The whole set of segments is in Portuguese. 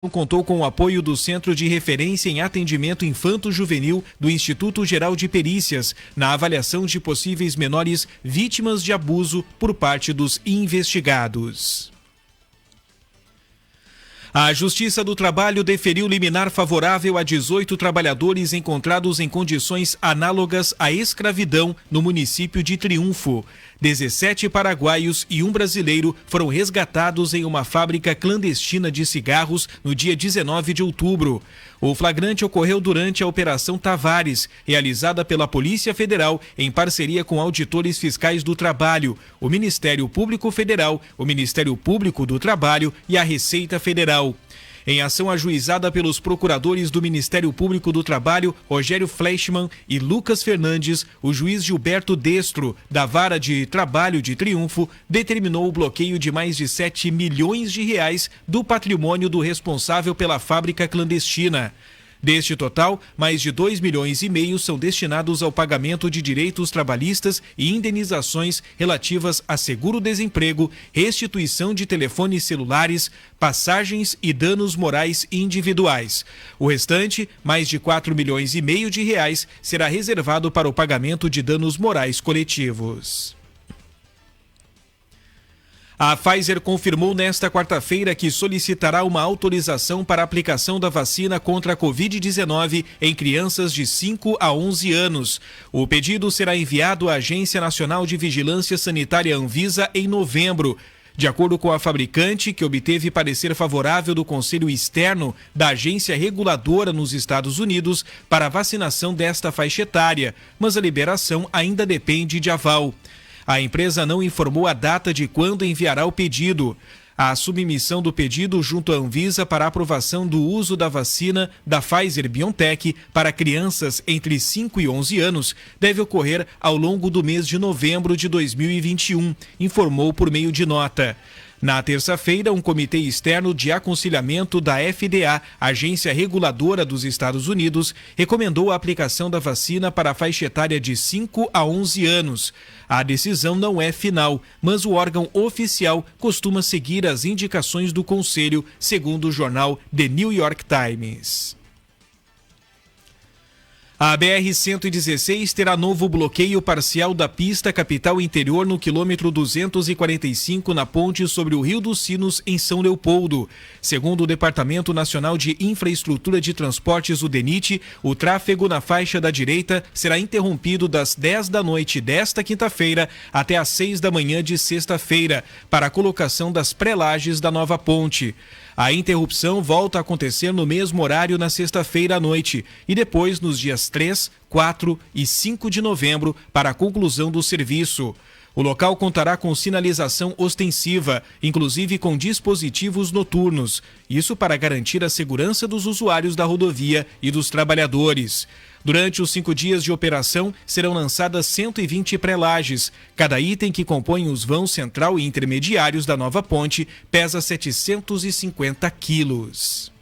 Contou com o apoio do Centro de Referência em Atendimento Infanto-Juvenil do Instituto Geral de Perícias, na avaliação de possíveis menores vítimas de abuso por parte dos investigados. A Justiça do Trabalho deferiu liminar favorável a 18 trabalhadores encontrados em condições análogas à escravidão no município de Triunfo. 17 paraguaios e um brasileiro foram resgatados em uma fábrica clandestina de cigarros no dia 19 de outubro. O flagrante ocorreu durante a Operação Tavares, realizada pela Polícia Federal em parceria com auditores fiscais do trabalho, o Ministério Público Federal, o Ministério Público do Trabalho e a Receita Federal. Em ação ajuizada pelos procuradores do Ministério Público do Trabalho, Rogério Fleischmann e Lucas Fernandes, o juiz Gilberto Destro, da Vara de Trabalho de Triunfo, determinou o bloqueio de mais de 7 milhões de reais do patrimônio do responsável pela fábrica clandestina. Deste total, mais de 2,5 milhões são destinados ao pagamento de direitos trabalhistas e indenizações relativas a seguro-desemprego, restituição de telefones celulares, passagens e danos morais individuais. O restante, mais de 4,5 milhões de reais, será reservado para o pagamento de danos morais coletivos. A Pfizer confirmou nesta quarta-feira que solicitará uma autorização para a aplicação da vacina contra a Covid-19 em crianças de 5 a 11 anos. O pedido será enviado à Agência Nacional de Vigilância Sanitária Anvisa em novembro. De acordo com a fabricante, que obteve parecer favorável do Conselho Externo da agência reguladora nos Estados Unidos para a vacinação desta faixa etária, mas a liberação ainda depende de aval. A empresa não informou a data de quando enviará o pedido. A submissão do pedido junto à Anvisa para aprovação do uso da vacina da Pfizer-BioNTech para crianças entre 5 e 11 anos deve ocorrer ao longo do mês de novembro de 2021, informou por meio de nota. Na terça-feira, um comitê externo de aconselhamento da FDA, agência reguladora dos Estados Unidos, recomendou a aplicação da vacina para a faixa etária de 5 a 11 anos. A decisão não é final, mas o órgão oficial costuma seguir as indicações do Conselho, segundo o jornal The New York Times. A BR-116 terá novo bloqueio parcial da pista capital interior no quilômetro 245 na ponte sobre o Rio dos Sinos, em São Leopoldo. Segundo o Departamento Nacional de Infraestrutura de Transportes, o DENIT, o tráfego na faixa da direita será interrompido das 10 da noite desta quinta-feira até às 6 da manhã de sexta-feira, para a colocação das pré-lajes da nova ponte. A interrupção volta a acontecer no mesmo horário na sexta-feira à noite e depois nos dias 3, 4 e 5 de novembro para a conclusão do serviço. O local contará com sinalização ostensiva, inclusive com dispositivos noturnos. Isso para garantir a segurança dos usuários da rodovia e dos trabalhadores. Durante os 5 dias de operação, serão lançadas 120 pré-lajes. Cada item que compõe os vãos central e intermediários da nova ponte pesa 750 quilos.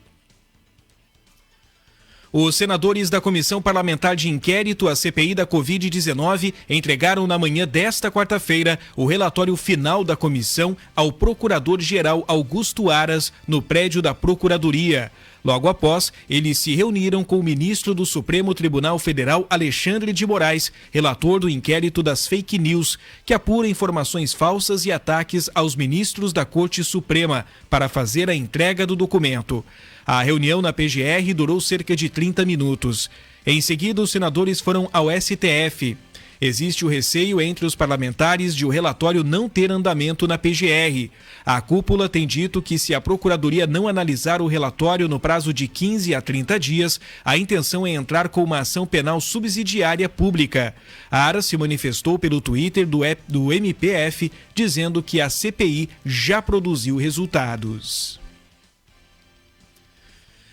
Os senadores da Comissão Parlamentar de Inquérito, a CPI da Covid-19, entregaram na manhã desta quarta-feira o relatório final da comissão ao Procurador-Geral Augusto Aras, no prédio da Procuradoria. Logo após, eles se reuniram com o ministro do Supremo Tribunal Federal, Alexandre de Moraes, relator do inquérito das fake news, que apura informações falsas e ataques aos ministros da Corte Suprema, para fazer a entrega do documento. A reunião na PGR durou cerca de 30 minutos. Em seguida, os senadores foram ao STF. Existe o receio entre os parlamentares de o relatório não ter andamento na PGR. A cúpula tem dito que, se a Procuradoria não analisar o relatório no prazo de 15 a 30 dias, a intenção é entrar com uma ação penal subsidiária pública. A Aras se manifestou pelo Twitter do MPF, dizendo que a CPI já produziu resultados.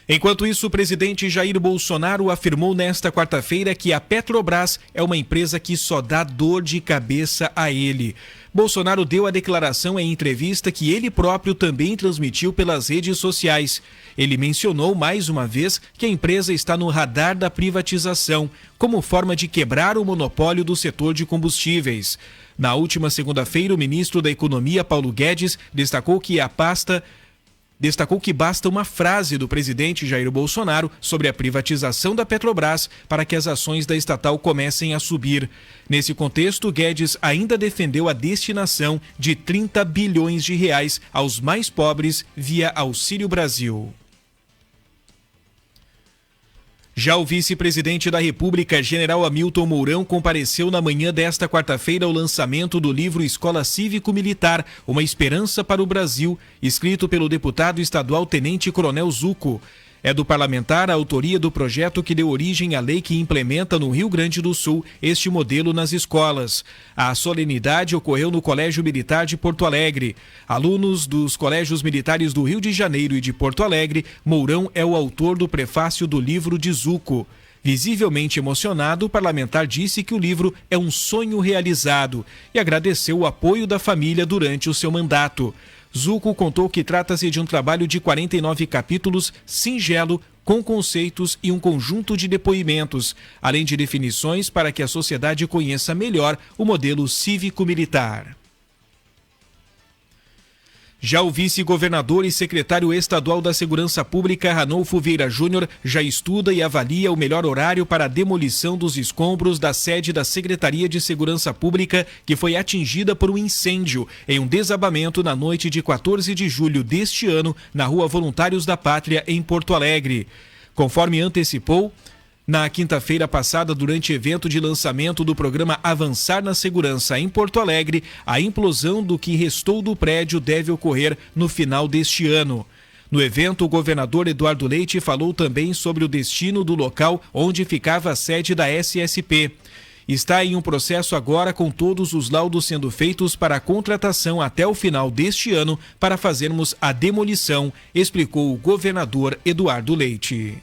Enquanto isso, o presidente Jair Bolsonaro afirmou nesta quarta-feira que a Petrobras é uma empresa que só dá dor de cabeça a ele. Bolsonaro deu a declaração em entrevista que ele próprio também transmitiu pelas redes sociais. Ele mencionou mais uma vez que a empresa está no radar da privatização, como forma de quebrar o monopólio do setor de combustíveis. Na última segunda-feira, o ministro da Economia, Paulo Guedes, destacou que a pasta destacou que basta uma frase do presidente Jair Bolsonaro sobre a privatização da Petrobras para que as ações da estatal comecem a subir. Nesse contexto, Guedes ainda defendeu a destinação de 30 bilhões de reais aos mais pobres via Auxílio Brasil. Já o vice-presidente da República, general Hamilton Mourão, compareceu na manhã desta quarta-feira ao lançamento do livro Escola Cívico-Militar, Uma Esperança para o Brasil, escrito pelo deputado estadual Tenente Coronel Zuco. É do parlamentar a autoria do projeto que deu origem à lei que implementa no Rio Grande do Sul este modelo nas escolas. A solenidade ocorreu no Colégio Militar de Porto Alegre. Alunos dos colégios militares do Rio de Janeiro e de Porto Alegre, Mourão é o autor do prefácio do livro de Zuco. Visivelmente emocionado, o parlamentar disse que o livro é um sonho realizado e agradeceu o apoio da família durante o seu mandato. Zuco contou que trata-se de um trabalho de 49 capítulos, singelo, com conceitos e um conjunto de depoimentos, além de definições para que a sociedade conheça melhor o modelo cívico-militar. Já o vice-governador e secretário estadual da Segurança Pública, Ranolfo Vieira Júnior, já estuda e avalia o melhor horário para a demolição dos escombros da sede da Secretaria de Segurança Pública, que foi atingida por um incêndio em um desabamento na noite de 14 de julho deste ano, na Rua Voluntários da Pátria, em Porto Alegre. Conforme antecipou, na quinta-feira passada, durante evento de lançamento do programa Avançar na Segurança em Porto Alegre, a implosão do que restou do prédio deve ocorrer no final deste ano. No evento, o governador Eduardo Leite falou também sobre o destino do local onde ficava a sede da SSP. Está em um processo agora com todos os laudos sendo feitos para a contratação até o final deste ano para fazermos a demolição, explicou o governador Eduardo Leite.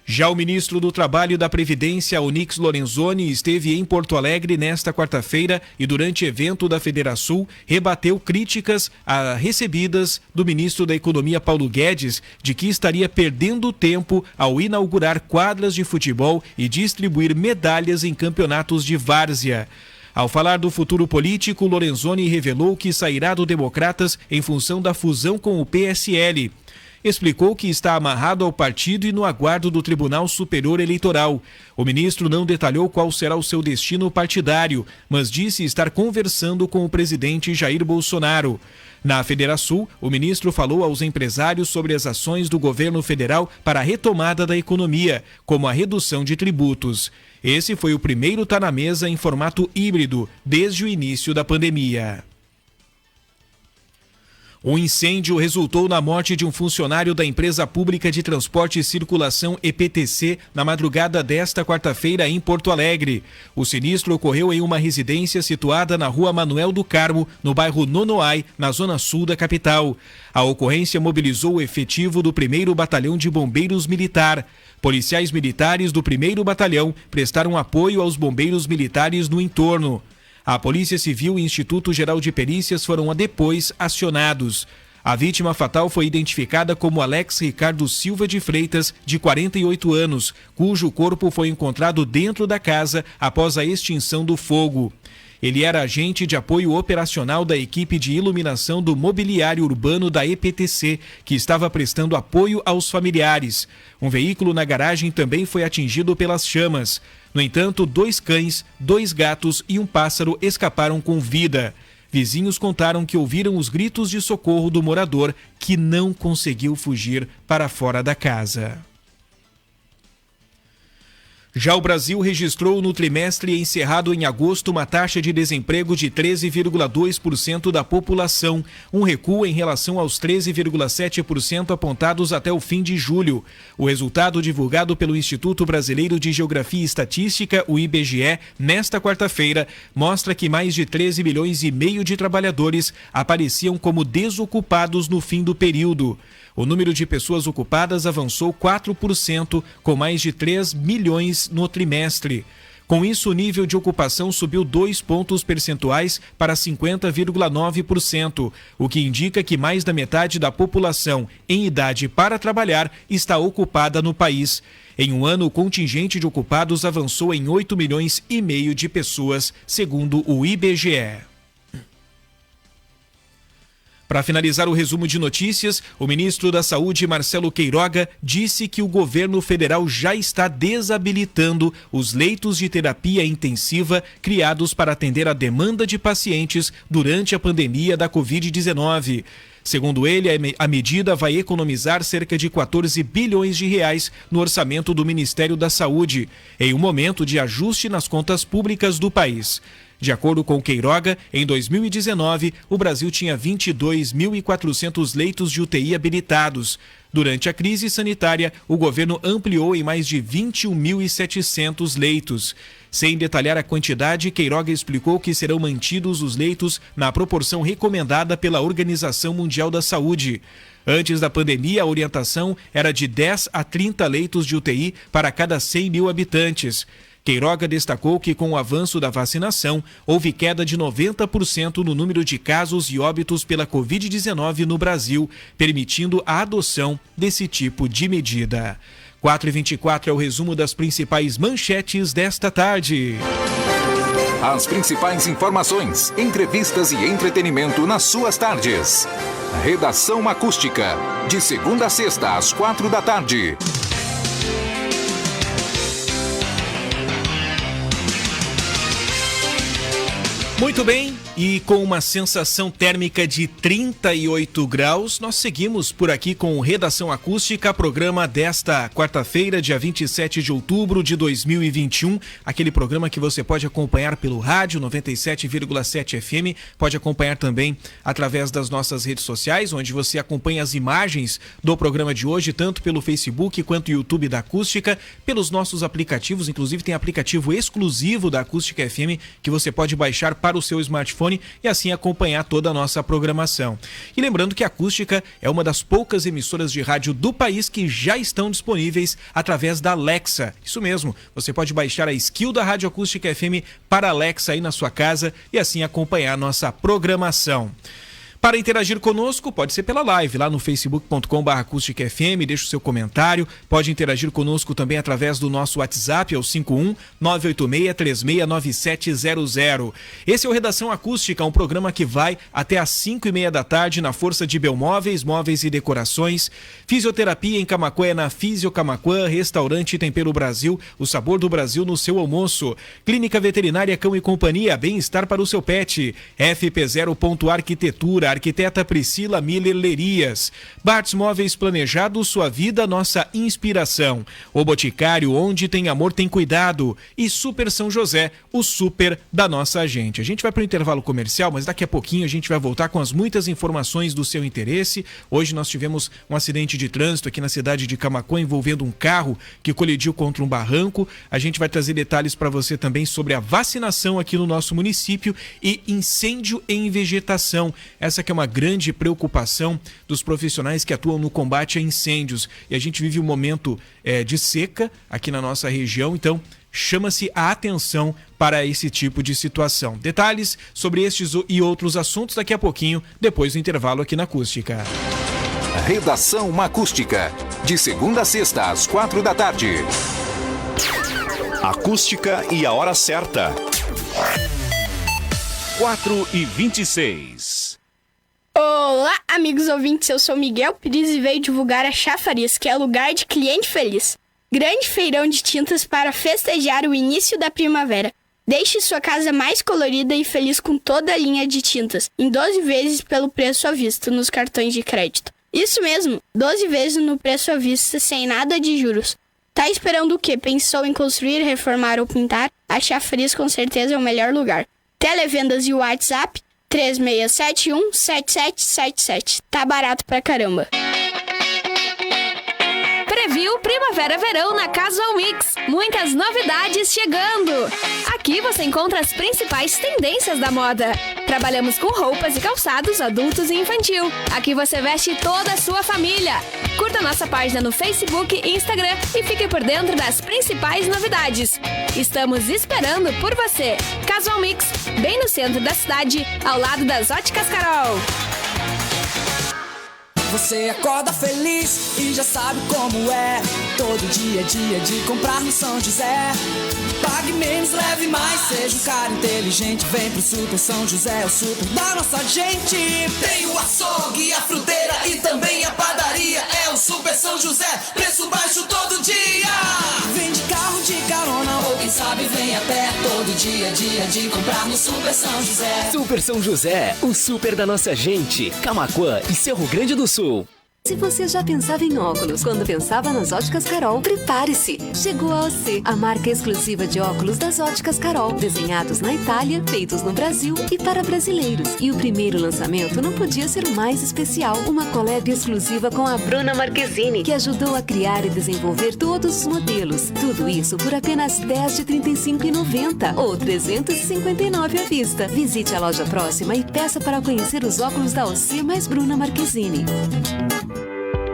Já o ministro do Trabalho e da Previdência, Onyx Lorenzoni, esteve em Porto Alegre nesta quarta-feira e, durante evento da Federação, rebateu críticas recebidas do ministro da Economia, Paulo Guedes, de que estaria perdendo tempo ao inaugurar quadras de futebol e distribuir medalhas em campeonatos de várzea. Ao falar do futuro político, Lorenzoni revelou que sairá do Democratas em função da fusão com o PSL. Explicou que está amarrado ao partido e no aguardo do Tribunal Superior Eleitoral. O ministro não detalhou qual será o seu destino partidário, mas disse estar conversando com o presidente Jair Bolsonaro. Na Federação, o ministro falou aos empresários sobre as ações do governo federal para a retomada da economia, como a redução de tributos. Esse foi o primeiro Tá na Mesa em formato híbrido, desde o início da pandemia. Um incêndio resultou na morte de um funcionário da Empresa Pública de Transporte e Circulação EPTC na madrugada desta quarta-feira em Porto Alegre. O sinistro ocorreu em uma residência situada na Rua Manuel do Carmo, no bairro Nonoai, na zona sul da capital. A ocorrência mobilizou o efetivo do 1º Batalhão de Bombeiros Militar. Policiais militares do 1º Batalhão prestaram apoio aos bombeiros militares no entorno. A Polícia Civil e Instituto Geral de Perícias foram depois acionados. A vítima fatal foi identificada como Alex Ricardo Silva de Freitas, de 48 anos, cujo corpo foi encontrado dentro da casa após a extinção do fogo. Ele era agente de apoio operacional da equipe de iluminação do mobiliário urbano da EPTC, que estava prestando apoio aos familiares. Um veículo na garagem também foi atingido pelas chamas. No entanto, 2 cães, 2 gatos e um pássaro escaparam com vida. Vizinhos contaram que ouviram os gritos de socorro do morador, que não conseguiu fugir para fora da casa. Já o Brasil registrou no trimestre encerrado em agosto uma taxa de desemprego de 13,2% da população, um recuo em relação aos 13,7% apontados até o fim de julho. O resultado divulgado pelo Instituto Brasileiro de Geografia e Estatística, o IBGE, nesta quarta-feira, mostra que mais de 13 milhões e meio de trabalhadores apareciam como desocupados no fim do período. O número de pessoas ocupadas avançou 4%, com mais de 3 milhões no trimestre. Com isso, o nível de ocupação subiu 2 pontos percentuais para 50,9%, o que indica que mais da metade da população em idade para trabalhar está ocupada no país. Em um ano, o contingente de ocupados avançou em 8 milhões e meio de pessoas, segundo o IBGE. Para finalizar o resumo de notícias, o ministro da Saúde, Marcelo Queiroga, disse que o governo federal já está desabilitando os leitos de terapia intensiva criados para atender a demanda de pacientes durante a pandemia da Covid-19. Segundo ele, a medida vai economizar cerca de 14 bilhões de reais no orçamento do Ministério da Saúde, em um momento de ajuste nas contas públicas do país. De acordo com Queiroga, em 2019, o Brasil tinha 22.400 leitos de UTI habilitados. Durante a crise sanitária, o governo ampliou em mais de 21.700 leitos. Sem detalhar a quantidade, Queiroga explicou que serão mantidos os leitos na proporção recomendada pela Organização Mundial da Saúde. Antes da pandemia, a orientação era de 10 a 30 leitos de UTI para cada 100 mil habitantes. Queiroga destacou que, com o avanço da vacinação, houve queda de 90% no número de casos e óbitos pela Covid-19 no Brasil, permitindo a adoção desse tipo de medida. 4h24 é o resumo das principais manchetes desta tarde. As principais informações, entrevistas e entretenimento nas suas tardes. Redação Acústica, de segunda a sexta às 4h. Muito bem, e com uma sensação térmica de 38 graus, nós seguimos por aqui com Redação Acústica, programa desta quarta-feira, dia 27 de outubro de 2021. Aquele programa que você pode acompanhar pelo rádio 97,7 FM, pode acompanhar também através das nossas redes sociais, onde você acompanha as imagens do programa de hoje, tanto pelo Facebook quanto YouTube da Acústica, pelos nossos aplicativos, inclusive tem aplicativo exclusivo da Acústica FM que você pode baixar para o seu smartphone e assim acompanhar toda a nossa programação. E lembrando que a Acústica é uma das poucas emissoras de rádio do país que já estão disponíveis através da Alexa. Isso mesmo, você pode baixar a skill da Rádio Acústica FM para a Alexa aí na sua casa e assim acompanhar a nossa programação. Para interagir conosco, pode ser pela live, lá no facebook.com/acústicafm, deixa o seu comentário, pode interagir conosco também através do nosso WhatsApp, é o 51-986-369700. Esse é o Redação Acústica, um programa que vai até às 5h30 na força de Belmóveis, Móveis e Decorações, fisioterapia em Camaquã é na Fisio Camaquã, restaurante Tempero Brasil, o sabor do Brasil no seu almoço, Clínica Veterinária Cão e Companhia, bem-estar para o seu pet, FP0. Arquiteta Priscila Miller Lerias. Bartz Móveis Planejados, sua vida, nossa inspiração. O Boticário, onde tem amor, tem cuidado. E Super São José, o super da nossa gente. A gente vai para o intervalo comercial, mas daqui a pouquinho a gente vai voltar com as muitas informações do seu interesse. Hoje nós tivemos um acidente de trânsito aqui na cidade de Camaquã envolvendo um carro que colidiu contra um barranco. A gente vai trazer detalhes para você também sobre a vacinação aqui no nosso município e incêndio em vegetação. Essa que é uma grande preocupação dos profissionais que atuam no combate a incêndios. E a gente vive um momento de seca aqui na nossa região, então chama-se a atenção para esse tipo de situação. Detalhes sobre estes e outros assuntos daqui a pouquinho, depois do intervalo aqui na Acústica. Redação Acústica, de segunda a sexta às 4h. Acústica e a hora certa. 4h26. Olá, amigos ouvintes, eu sou Miguel Pires e veio divulgar a Chafariz, que é lugar de cliente feliz. Grande feirão de tintas para festejar o início da primavera. Deixe sua casa mais colorida e feliz com toda a linha de tintas, em 12 vezes pelo preço à vista nos cartões de crédito. Isso mesmo, 12 vezes no preço à vista sem nada de juros. Tá esperando o quê? Pensou em construir, reformar ou pintar? A Chafariz com certeza é o melhor lugar. Televendas e WhatsApp 3671-7777. Tá barato pra caramba. Preview Primavera-Verão na Casual Mix. Muitas novidades chegando. Aqui você encontra as principais tendências da moda. Trabalhamos com roupas e calçados adultos e infantil. Aqui você veste toda a sua família. Curta nossa página no Facebook e Instagram e fique por dentro das principais novidades. Estamos esperando por você. Casual Mix, bem no centro da cidade, ao lado das Óticas Carol. Você acorda feliz e já sabe como é. Todo dia é dia de comprar no São José. Pague menos, leve mais, seja um cara inteligente. Vem pro Super São José, o super da nossa gente. Tem o açougue, a fruteira e também a padaria. É o Super São José, preço baixo todo dia. Vem de carro, de carona ou quem sabe vem a pé. Todo dia é dia de comprar no Super São José. Super São José, o super da nossa gente. Camaquã e Cerro Grande do Sul. Se você já pensava em óculos quando pensava nas Óticas Carol, prepare-se! Chegou a OC, a marca exclusiva de óculos das Óticas Carol, desenhados na Itália, feitos no Brasil e para brasileiros. E o primeiro lançamento não podia ser o mais especial, uma collab exclusiva com a Bruna Marquezine, que ajudou a criar e desenvolver todos os modelos. Tudo isso por apenas R$10 de R$ 35,90 ou R$ 359 à vista. Visite a loja próxima e peça para conhecer os óculos da OC mais Bruna Marquezine.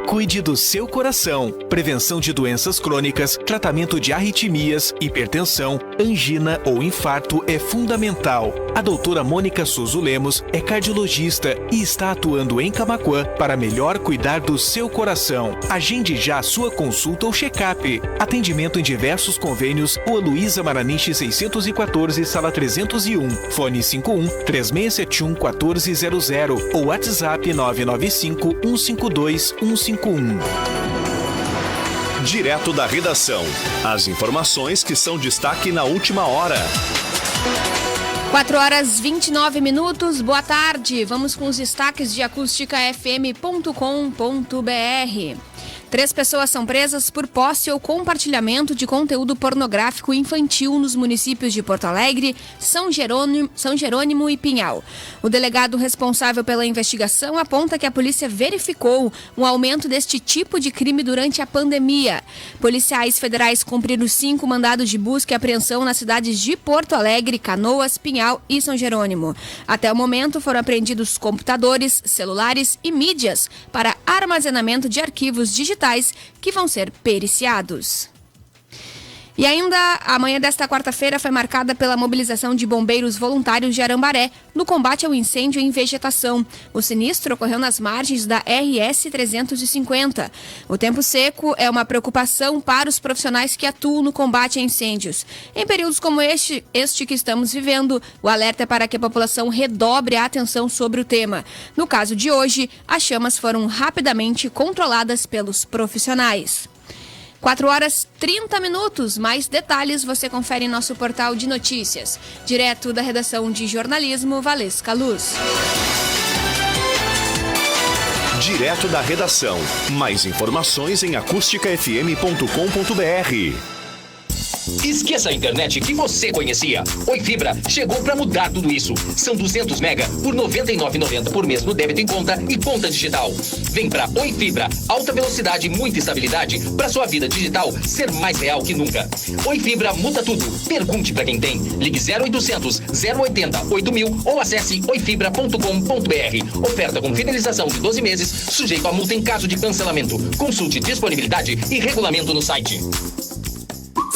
Cuide do seu coração. Prevenção de doenças crônicas, tratamento de arritmias, hipertensão, angina ou infarto é fundamental. A doutora Mônica Souza Lemos é cardiologista e está atuando em Camaquã para melhor cuidar do seu coração. Agende já sua consulta ou check-up. Atendimento em diversos convênios, Rua Luísa Maranich 614, sala 301. Fone 51-3671-1400 ou WhatsApp 995-152-151. Direto da redação. As informações que são destaque na última hora. 4h29. Boa tarde. Vamos com os destaques de acústicafm.com.br. 3 pessoas são presas por posse ou compartilhamento de conteúdo pornográfico infantil nos municípios de Porto Alegre, São Jerônimo e Pinhal. O delegado responsável pela investigação aponta que a polícia verificou um aumento deste tipo de crime durante a pandemia. Policiais federais cumpriram 5 mandados de busca e apreensão nas cidades de Porto Alegre, Canoas, Pinhal e São Jerônimo. Até o momento foram apreendidos computadores, celulares e mídias para armazenamento de arquivos digitais que vão ser periciados. E ainda, a manhã desta quarta-feira foi marcada pela mobilização de bombeiros voluntários de Arambaré no combate ao incêndio em vegetação. O sinistro ocorreu nas margens da RS 350. O tempo seco é uma preocupação para os profissionais que atuam no combate a incêndios. Em períodos como este que estamos vivendo, o alerta é para que a população redobre a atenção sobre o tema. No caso de hoje, as chamas foram rapidamente controladas pelos profissionais. 4h30. Mais detalhes você confere em nosso portal de notícias. Direto da redação de jornalismo, Valesca Luz. Direto da redação. Mais informações em acústicafm.com.br. Esqueça a internet que você conhecia. Oi Fibra chegou para mudar tudo isso. São 200 mega por R$ 99,90 por mês no débito em conta e conta digital. Vem pra Oi Fibra, alta velocidade e muita estabilidade para sua vida digital ser mais real que nunca. Oi Fibra muda tudo. Pergunte para quem tem. Ligue 0800 080 8000 ou acesse oifibra.com.br. Oferta com fidelização de 12 meses, sujeito a multa em caso de cancelamento. Consulte disponibilidade e regulamento no site.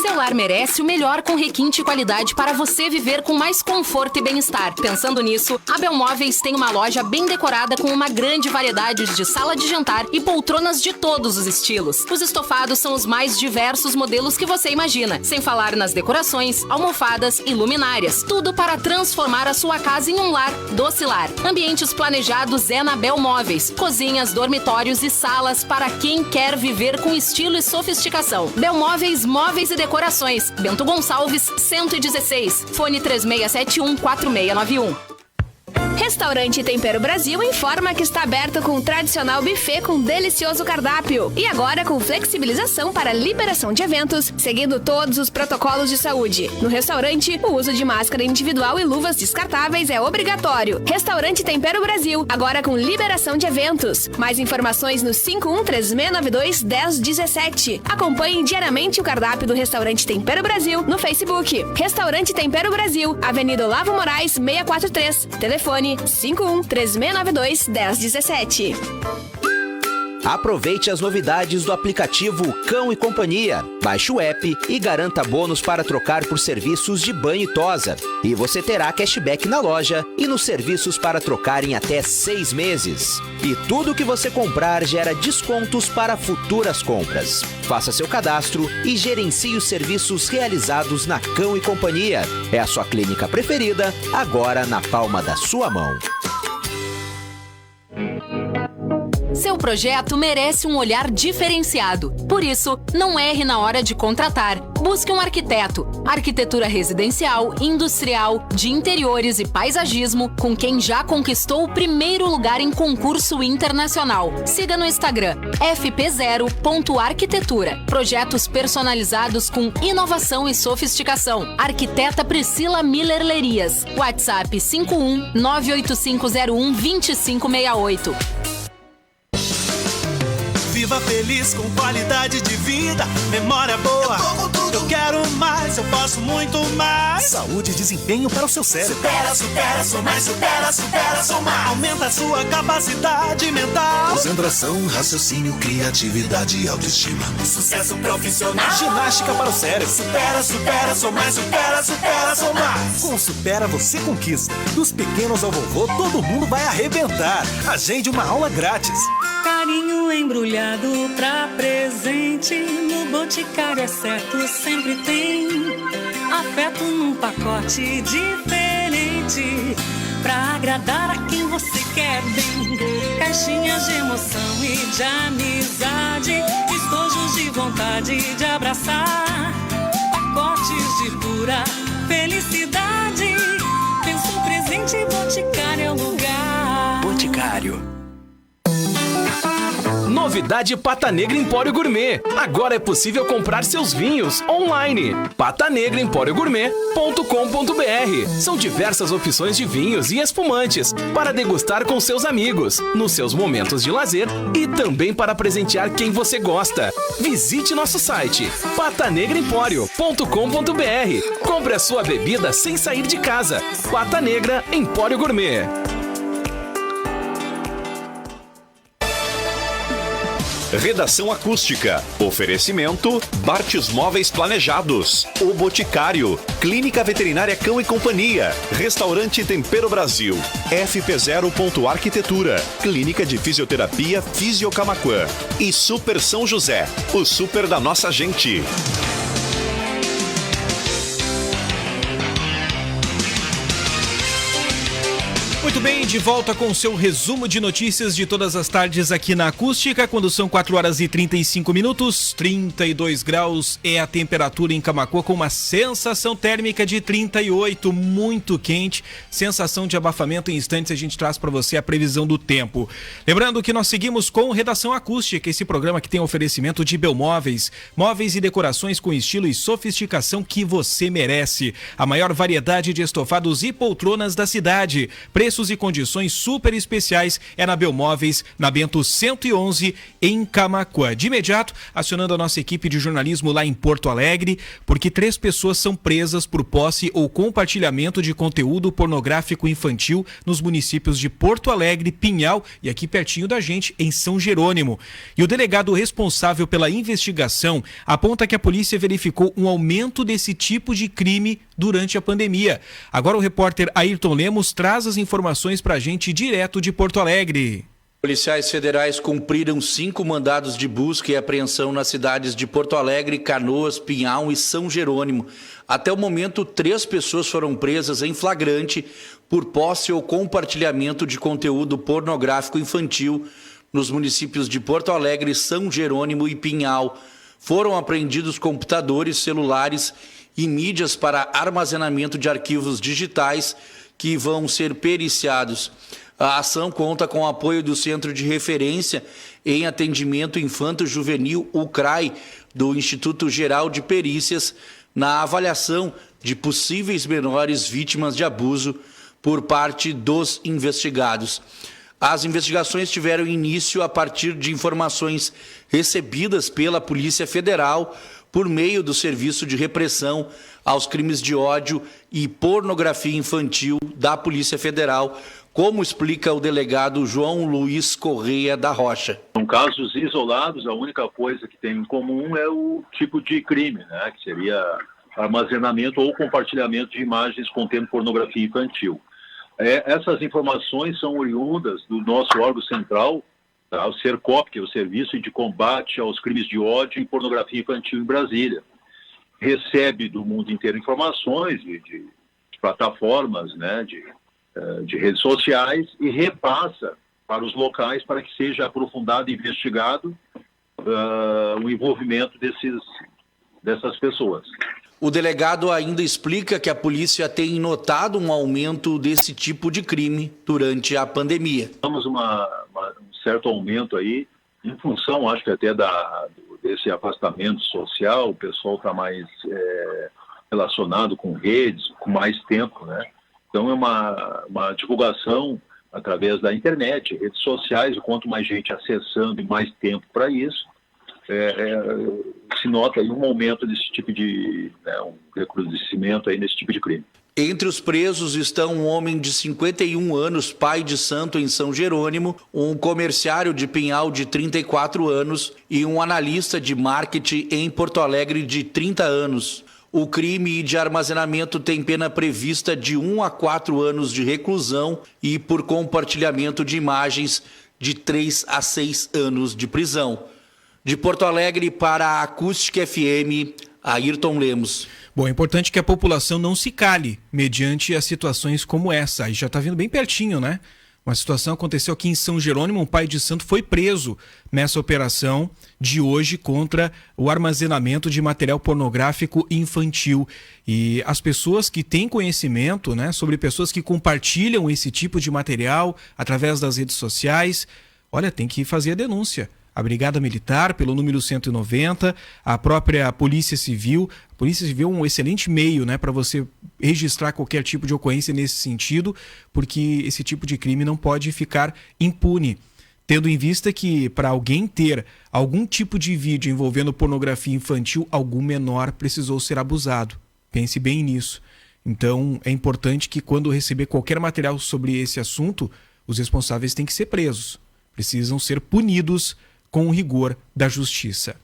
Seu lar merece o melhor com requinte e qualidade para você viver com mais conforto e bem-estar. Pensando nisso, a Belmóveis tem uma loja bem decorada com uma grande variedade de sala de jantar e poltronas de todos os estilos. Os estofados são os mais diversos modelos que você imagina, sem falar nas decorações, almofadas e luminárias. Tudo para transformar a sua casa em um lar docilar. Ambientes planejados é na Belmóveis. Cozinhas, dormitórios e salas para quem quer viver com estilo e sofisticação. Belmóveis, móveis e decorações. Bento Gonçalves, 116. Fone 3671-4691. Restaurante Tempero Brasil informa que está aberto com o tradicional buffet com delicioso cardápio. E agora com flexibilização para liberação de eventos, seguindo todos os protocolos de saúde. No restaurante, o uso de máscara individual e luvas descartáveis é obrigatório. Restaurante Tempero Brasil, agora com liberação de eventos. Mais informações no 513692-1017. Acompanhe diariamente o cardápio do Restaurante Tempero Brasil no Facebook. Restaurante Tempero Brasil, Avenida Olavo Moraes, 643. Telefone 513692-1017. Aproveite as novidades do aplicativo Cão e Companhia. Baixe o app e garanta bônus para trocar por serviços de banho e tosa. E você terá cashback na loja e nos serviços para trocar em até 6 meses. E tudo que você comprar gera descontos para futuras compras. Faça seu cadastro e gerencie os serviços realizados na Cão e Companhia. É a sua clínica preferida, agora na palma da sua mão. Seu projeto merece um olhar diferenciado. Por isso, não erre na hora de contratar. Busque um arquiteto. Arquitetura residencial, industrial, de interiores e paisagismo, com quem já conquistou o primeiro lugar em concurso internacional. Siga no Instagram, fp0.arquitetura. Projetos personalizados com inovação e sofisticação. Arquiteta Priscila Miller Lerias. WhatsApp 51 98501 2568. Viva feliz com qualidade de vida, memória boa. Eu quero mais, eu posso muito mais. Saúde e desempenho para o seu cérebro. Supera, supera, sou mais, supera, supera, sou mais. Aumenta a sua capacidade mental. Concentração, raciocínio, criatividade e autoestima. Sucesso profissional. Ginástica para o cérebro. Supera, supera, sou mais, supera, supera, sou mais. Com Supera você conquista. Dos pequenos ao vovô, todo mundo vai arrebentar. Agende uma aula grátis. Carinho embrulhado pra presente, no Boticário é certo, sempre tem. Afeto num pacote diferente, pra agradar a quem você quer bem. Caixinhas de emoção e de amizade, estojos de vontade de abraçar. Pacotes de pura felicidade, penso presente, Boticário é o lugar. Boticário. Novidade Pata Negra Empório Gourmet. Agora é possível comprar seus vinhos online. patanegraempóriogourmet.com.br. São diversas opções de vinhos e espumantes para degustar com seus amigos, nos seus momentos de lazer e também para presentear quem você gosta. Visite nosso site patanegraempório.com.br. Compre a sua bebida sem sair de casa. Pata Negra Empório Gourmet. Redação Acústica. Oferecimento Bartes Móveis Planejados. O Boticário. Clínica Veterinária Cão e Companhia. Restaurante Tempero Brasil. FP0.arquitetura. Clínica de Fisioterapia Fisiocamaquã. E Super São José. O super da nossa gente. Muito bem, de volta com o seu resumo de notícias de todas as tardes aqui na Acústica, quando são 4 horas e 35 minutos, 32 graus é a temperatura em Camaquã, com uma sensação térmica de 38, muito quente, sensação de abafamento. Em instantes a gente traz para você a previsão do tempo. Lembrando que nós seguimos com Redação Acústica, esse programa que tem oferecimento de Belmóveis, móveis e decorações com estilo e sofisticação que você merece. A maior variedade de estofados e poltronas da cidade. Preços e condições super especiais é na Belmóveis, na Bento 111, em Camaquã. De imediato, acionando a nossa equipe de jornalismo lá em Porto Alegre, porque 3 pessoas são presas por posse ou compartilhamento de conteúdo pornográfico infantil nos municípios de Porto Alegre, Pinhal e aqui pertinho da gente, em São Jerônimo. E o delegado responsável pela investigação aponta que a polícia verificou um aumento desse tipo de crime durante a pandemia. Agora o repórter Ayrton Lemos traz as informações pra gente direto de Porto Alegre. Policiais federais cumpriram 5 mandados de busca e apreensão nas cidades de Porto Alegre, Canoas, Pinhal e São Jerônimo. Até o momento, 3 pessoas foram presas em flagrante por posse ou compartilhamento de conteúdo pornográfico infantil nos municípios de Porto Alegre, São Jerônimo e Pinhal. Foram apreendidos computadores, celulares e mídias para armazenamento de arquivos digitais que vão ser periciados. A ação conta com o apoio do Centro de Referência em Atendimento Infanto-Juvenil, o CRAI, do Instituto Geral de Perícias, na avaliação de possíveis menores vítimas de abuso por parte dos investigados. As investigações tiveram início a partir de informações recebidas pela Polícia Federal por meio do Serviço de Repressão aos Crimes de Ódio e Pornografia Infantil da Polícia Federal, como explica o delegado João Luiz Correia da Rocha. São casos isolados, a única coisa que tem em comum é o tipo de crime, né? Que seria armazenamento ou compartilhamento de imagens contendo pornografia infantil. Essas informações são oriundas do nosso órgão central, tá? O SERCOP, que é o Serviço de Combate aos Crimes de Ódio e Pornografia Infantil em Brasília. Recebe do mundo inteiro informações de plataformas, né, de redes sociais e repassa para os locais para que seja aprofundado e investigado o envolvimento dessas pessoas. O delegado ainda explica que a polícia tem notado um aumento desse tipo de crime durante a pandemia. Temos um certo aumento aí, em função, acho que até desse afastamento social, o pessoal está mais relacionado com redes, com mais tempo, né? Então é uma divulgação através da internet, redes sociais, e quanto mais gente acessando e mais tempo para isso, se nota aí um aumento desse tipo de, um recrudescimento aí nesse tipo de crime. Entre os presos estão um homem de 51 anos, pai de santo em São Jerônimo, um comerciário de Pinhal de 34 anos e um analista de marketing em Porto Alegre de 30 anos. O crime de armazenamento tem pena prevista de 1 a 4 anos de reclusão e por compartilhamento de imagens de 3 a 6 anos de prisão. De Porto Alegre para a Acústica FM, Ayrton Lemos. Bom, é importante que a população não se cale mediante as situações como essa. Aí já está vindo bem pertinho, né? Uma situação aconteceu aqui em São Jerônimo, um pai de santo foi preso nessa operação de hoje contra o armazenamento de material pornográfico infantil. E as pessoas que têm conhecimento, né, sobre pessoas que compartilham esse tipo de material através das redes sociais, olha, tem que fazer a denúncia. A Brigada Militar, pelo número 190, a própria Polícia Civil. A Polícia Civil é um excelente meio, né, para você registrar qualquer tipo de ocorrência nesse sentido, porque esse tipo de crime não pode ficar impune. Tendo em vista que, para alguém ter algum tipo de vídeo envolvendo pornografia infantil, algum menor precisou ser abusado. Pense bem nisso. Então, é importante que, quando receber qualquer material sobre esse assunto, os responsáveis têm que ser presos. Precisam ser punidos com o rigor da justiça.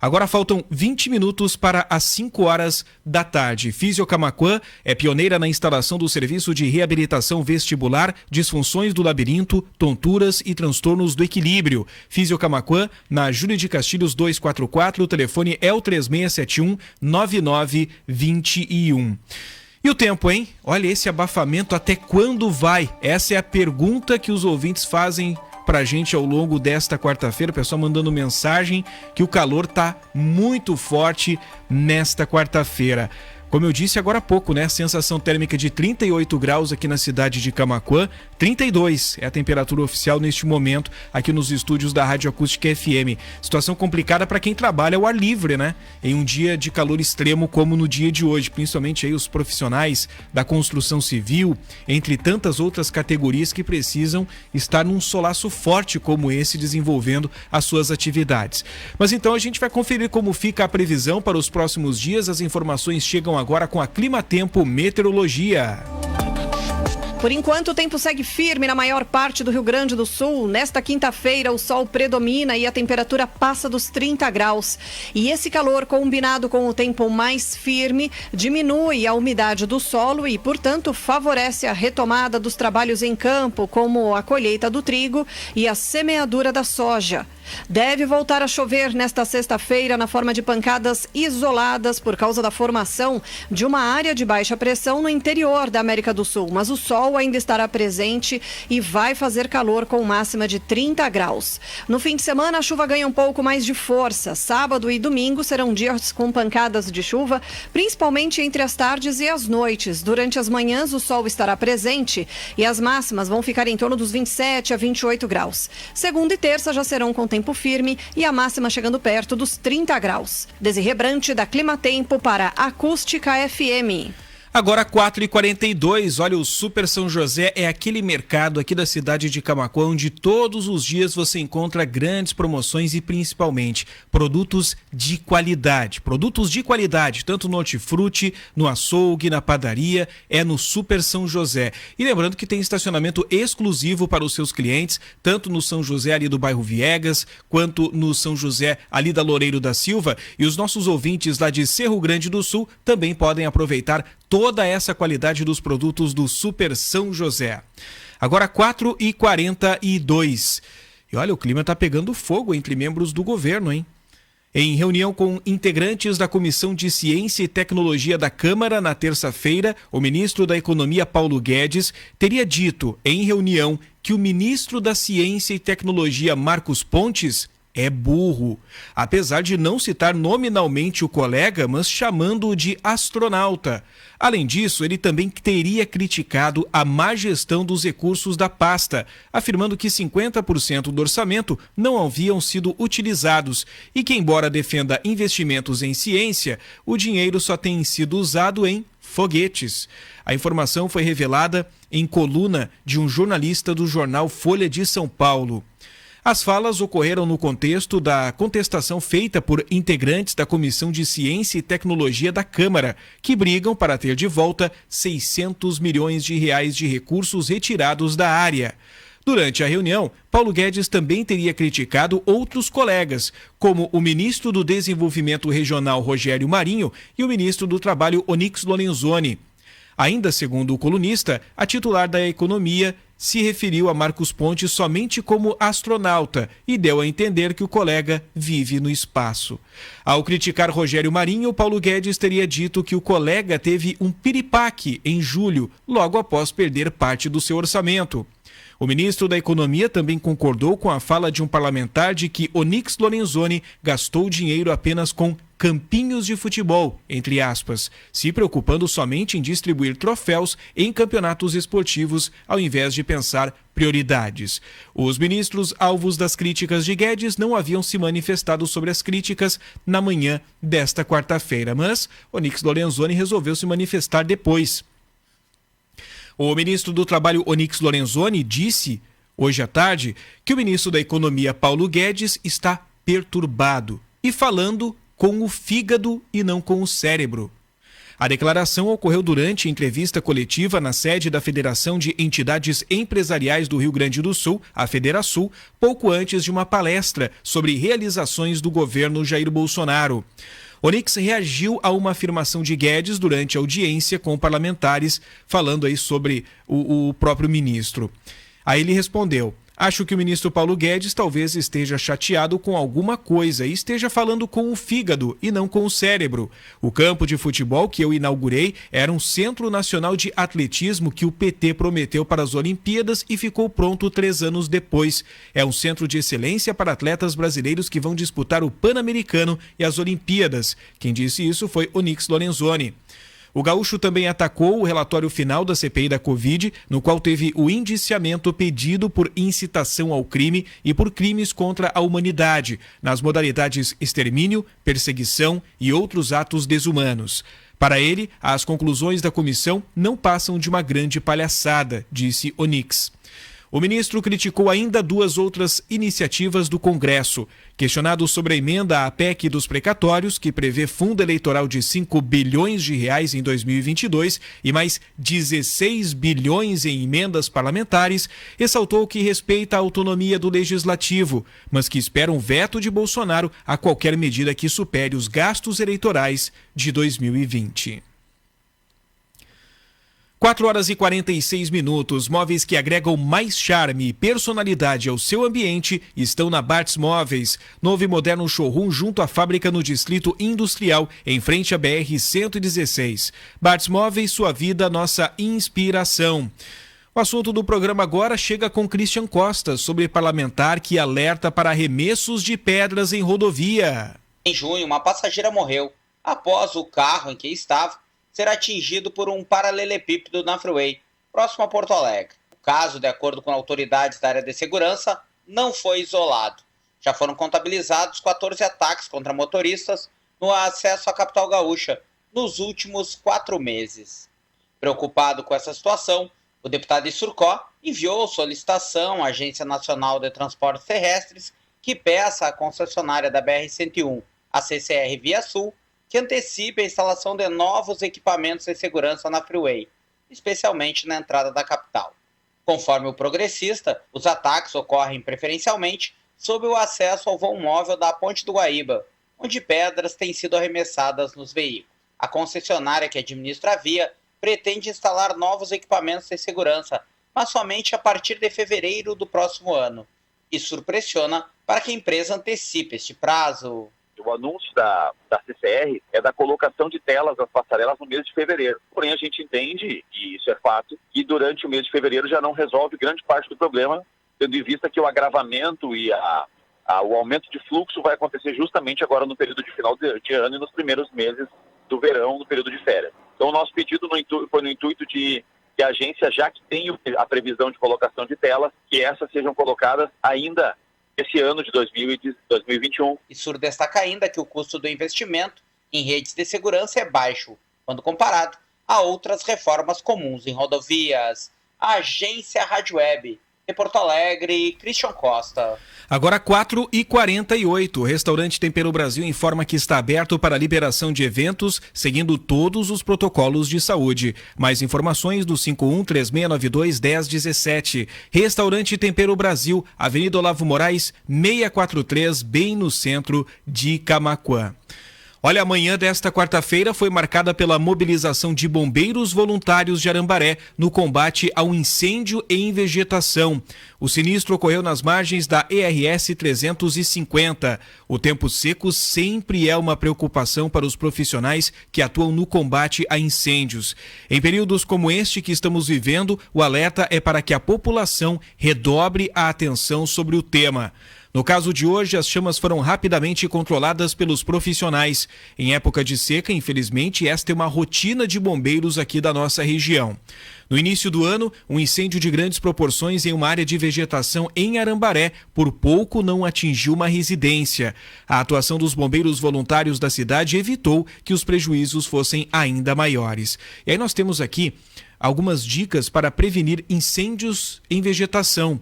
Agora faltam 20 minutos para as 5 horas da tarde. Fisiocamaquã é pioneira na instalação do serviço de reabilitação vestibular, disfunções do labirinto, tonturas e transtornos do equilíbrio. Fisiocamaquã, na Júlio de Castilhos 244, o telefone é o 3671-9921. E o tempo, hein? Olha esse abafamento, até quando vai? Essa é a pergunta que os ouvintes fazem pra gente ao longo desta quarta-feira, o pessoal mandando mensagem que o calor tá muito forte nesta quarta-feira. Como eu disse agora há pouco, né? Sensação térmica de 38 graus aqui na cidade de Camaquã, 32 é a temperatura oficial neste momento aqui nos estúdios da Rádio Acústica FM. Situação complicada para quem trabalha ao ar livre, né? Em um dia de calor extremo como no dia de hoje, principalmente aí os profissionais da construção civil, entre tantas outras categorias que precisam estar num solaço forte como esse, desenvolvendo as suas atividades. Mas então a gente vai conferir como fica a previsão para os próximos dias. As informações chegam agora com a Climatempo Meteorologia. Por enquanto, o tempo segue firme na maior parte do Rio Grande do Sul. Nesta quinta-feira, o sol predomina e a temperatura passa dos 30 graus. E esse calor, combinado com o tempo mais firme, diminui a umidade do solo e, portanto, favorece a retomada dos trabalhos em campo, como a colheita do trigo e a semeadura da soja. Deve voltar a chover nesta sexta-feira na forma de pancadas isoladas por causa da formação de uma área de baixa pressão no interior da América do Sul, mas o sol ainda estará presente e vai fazer calor com máxima de 30 graus. No fim de semana, a chuva ganha um pouco mais de força. Sábado e domingo serão dias com pancadas de chuva, principalmente entre as tardes e as noites. Durante as manhãs, o sol estará presente e as máximas vão ficar em torno dos 27 a 28 graus. Segunda e terça já serão com tempo firme e a máxima chegando perto dos 30 graus. Desirê Brant, da Climatempo, para Acústica FM. Agora 4h42, olha, o Super São José é aquele mercado aqui da cidade de Camaquã onde todos os dias você encontra grandes promoções e principalmente produtos de qualidade. Produtos de qualidade, tanto no hortifruti, no açougue, na padaria, é no Super São José. E lembrando que tem estacionamento exclusivo para os seus clientes, tanto no São José ali do bairro Viegas, quanto no São José ali da Loureiro da Silva. E os nossos ouvintes lá de Cerro Grande do Sul também podem aproveitar toda essa qualidade dos produtos do Super São José. Agora 4h42. E olha, o clima está pegando fogo entre membros do governo, hein? Em reunião com integrantes da Comissão de Ciência e Tecnologia da Câmara na terça-feira, o ministro da Economia, Paulo Guedes, teria dito em reunião que o ministro da Ciência e Tecnologia, Marcos Pontes, é burro, apesar de não citar nominalmente o colega, mas chamando-o de astronauta. Além disso, ele também teria criticado a má gestão dos recursos da pasta, afirmando que 50% do orçamento não haviam sido utilizados e que, embora defenda investimentos em ciência, o dinheiro só tem sido usado em foguetes. A informação foi revelada em coluna de um jornalista do jornal Folha de São Paulo. As falas ocorreram no contexto da contestação feita por integrantes da Comissão de Ciência e Tecnologia da Câmara, que brigam para ter de volta 600 milhões de reais de recursos retirados da área. Durante a reunião, Paulo Guedes também teria criticado outros colegas, como o ministro do Desenvolvimento Regional, Rogério Marinho, e o ministro do Trabalho, Onyx Lorenzoni. Ainda segundo o colunista, a titular da Economia se referiu a Marcos Pontes somente como astronauta e deu a entender que o colega vive no espaço. Ao criticar Rogério Marinho, Paulo Guedes teria dito que o colega teve um piripaque em julho, logo após perder parte do seu orçamento. O ministro da Economia também concordou com a fala de um parlamentar de que Onyx Lorenzoni gastou dinheiro apenas com campinhos de futebol, entre aspas, se preocupando somente em distribuir troféus em campeonatos esportivos ao invés de pensar prioridades. Os ministros alvos das críticas de Guedes não haviam se manifestado sobre as críticas na manhã desta quarta-feira, mas Onyx Lorenzoni resolveu se manifestar depois. O ministro do Trabalho, Onyx Lorenzoni, disse, hoje à tarde, que o ministro da Economia, Paulo Guedes, está perturbado e falando com o fígado e não com o cérebro. A declaração ocorreu durante entrevista coletiva na sede da Federação de Entidades Empresariais do Rio Grande do Sul, a Federasul, pouco antes de uma palestra sobre realizações do governo Jair Bolsonaro. Onyx reagiu a uma afirmação de Guedes durante a audiência com parlamentares, falando aí sobre o próprio ministro. Aí ele respondeu: acho que o ministro Paulo Guedes talvez esteja chateado com alguma coisa e esteja falando com o fígado e não com o cérebro. O campo de futebol que eu inaugurei era um Centro Nacional de Atletismo que o PT prometeu para as Olimpíadas e ficou pronto 3 anos depois. É um centro de excelência para atletas brasileiros que vão disputar o Pan-Americano e as Olimpíadas. Quem disse isso foi Onyx Lorenzoni. O gaúcho também atacou o relatório final da CPI da Covid, no qual teve o indiciamento pedido por incitação ao crime e por crimes contra a humanidade, nas modalidades extermínio, perseguição e outros atos desumanos. Para ele, as conclusões da comissão não passam de uma grande palhaçada, disse Onyx. O ministro criticou ainda 2 outras iniciativas do Congresso. Questionado sobre a emenda à PEC dos precatórios, que prevê fundo eleitoral de 5 bilhões de reais em 2022 e mais 16 bilhões em emendas parlamentares, ressaltou que respeita a autonomia do legislativo, mas que espera um veto de Bolsonaro a qualquer medida que supere os gastos eleitorais de 2020. 4h46. Móveis que agregam mais charme e personalidade ao seu ambiente estão na Bartz Móveis. Novo e moderno showroom junto à fábrica no Distrito Industrial, em frente à BR-116. Bartz Móveis, sua vida, nossa inspiração. O assunto do programa agora chega com Christian Costa, sobre parlamentar que alerta para arremessos de pedras em rodovia. Em junho, uma passageira morreu após o carro em que estava ser atingido por um paralelepípedo na freeway, próximo a Porto Alegre. O caso, de acordo com autoridades da área de segurança, não foi isolado. Já foram contabilizados 14 ataques contra motoristas no acesso à capital gaúcha nos últimos 4 meses. Preocupado com essa situação, o deputado Issurcó enviou solicitação à Agência Nacional de Transportes Terrestres que peça à concessionária da BR-101, a CCR Via Sul, que antecipe a instalação de novos equipamentos de segurança na Freeway, especialmente na entrada da capital. Conforme o progressista, os ataques ocorrem preferencialmente sob o acesso ao vão móvel da Ponte do Guaíba, onde pedras têm sido arremessadas nos veículos. A concessionária que administra a via pretende instalar novos equipamentos de segurança, mas somente a partir de fevereiro do próximo ano. Isso pressiona para que a empresa antecipe este prazo. O anúncio da CCR é da colocação de telas das passarelas no mês de fevereiro. Porém, a gente entende, e isso é fato, que durante o mês de fevereiro já não resolve grande parte do problema, tendo em vista que o agravamento e o aumento de fluxo vai acontecer justamente agora no período de final de ano e nos primeiros meses do verão, no período de férias. Então, o nosso pedido foi no intuito de que a agência, já que tem a previsão de colocação de telas, que essas sejam colocadas ainda esse ano de 2021. Issur destaca ainda que o custo do investimento em redes de segurança é baixo, quando comparado a outras reformas comuns em rodovias. A Agência Rádio Web, de Porto Alegre, Christian Costa. Agora 4h48, o restaurante Tempero Brasil informa que está aberto para liberação de eventos, seguindo todos os protocolos de saúde. Mais informações do 5136921017. Restaurante Tempero Brasil, Avenida Olavo Moraes, 643, bem no centro de Camaquã. Olha, a manhã desta quarta-feira foi marcada pela mobilização de bombeiros voluntários de Arambaré no combate ao incêndio em vegetação. O sinistro ocorreu nas margens da ERS 350. O tempo seco sempre é uma preocupação para os profissionais que atuam no combate a incêndios. Em períodos como este que estamos vivendo, o alerta é para que a população redobre a atenção sobre o tema. No caso de hoje, as chamas foram rapidamente controladas pelos profissionais. Em época de seca, infelizmente, esta é uma rotina de bombeiros aqui da nossa região. No início do ano, um incêndio de grandes proporções em uma área de vegetação em Arambaré por pouco não atingiu uma residência. A atuação dos bombeiros voluntários da cidade evitou que os prejuízos fossem ainda maiores. E aí nós temos aqui algumas dicas para prevenir incêndios em vegetação.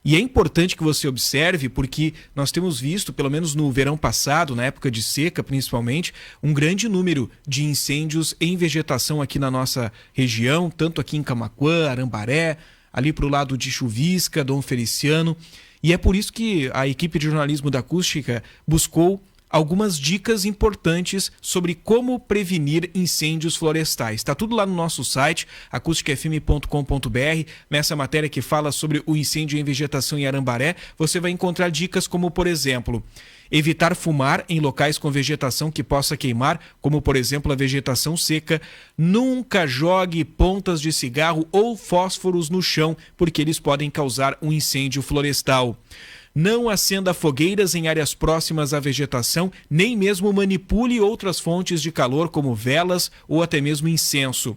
E é importante que você observe, porque nós temos visto, pelo menos no verão passado, na época de seca principalmente, um grande número de incêndios em vegetação aqui na nossa região, tanto aqui em Camaquã, Arambaré, ali para o lado de Chuvisca, Dom Feliciano. E é por isso que a equipe de jornalismo da Acústica buscou algumas dicas importantes sobre como prevenir incêndios florestais. Está tudo lá no nosso site, acusticafm.com.br. Nessa matéria que fala sobre o incêndio em vegetação em Arambaré, você vai encontrar dicas como, por exemplo, evitar fumar em locais com vegetação que possa queimar, como, por exemplo, a vegetação seca. Nunca jogue pontas de cigarro ou fósforos no chão, porque eles podem causar um incêndio florestal. Não acenda fogueiras em áreas próximas à vegetação, nem mesmo manipule outras fontes de calor como velas ou até mesmo incenso.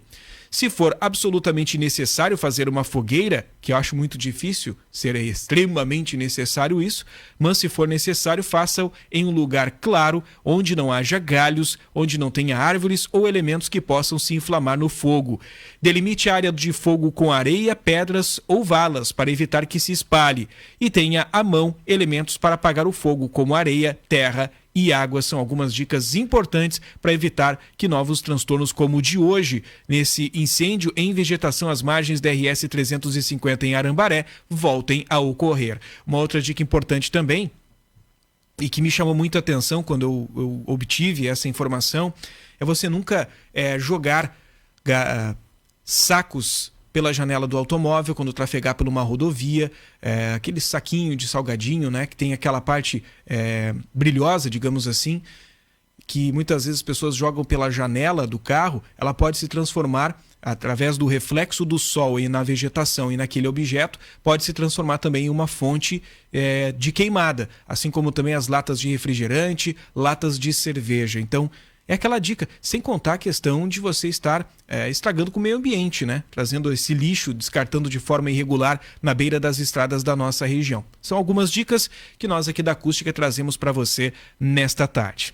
Se for absolutamente necessário fazer uma fogueira, que eu acho muito difícil, será extremamente necessário isso, mas se for necessário, faça-o em um lugar claro, onde não haja galhos, onde não tenha árvores ou elementos que possam se inflamar no fogo. Delimite a área de fogo com areia, pedras ou valas para evitar que se espalhe. E tenha à mão elementos para apagar o fogo, como areia, terra e água. São algumas dicas importantes para evitar que novos transtornos como o de hoje, nesse incêndio em vegetação às margens da RS 350 em Arambaré, voltem a ocorrer. Uma outra dica importante também, e que me chamou muito a atenção quando eu obtive essa informação, é você nunca jogar sacos pela janela do automóvel quando trafegar por uma rodovia, aquele saquinho de salgadinho, né, que tem aquela parte brilhosa, digamos assim, que muitas vezes as pessoas jogam pela janela do carro. Ela pode se transformar, através do reflexo do sol e na vegetação e naquele objeto, pode se transformar também em uma fonte de queimada, assim como também as latas de refrigerante, latas de cerveja. Então, é aquela dica, sem contar a questão de você estar estragando com o meio ambiente, né? Trazendo esse lixo, descartando de forma irregular na beira das estradas da nossa região. São algumas dicas que nós aqui da Acústica trazemos para você nesta tarde.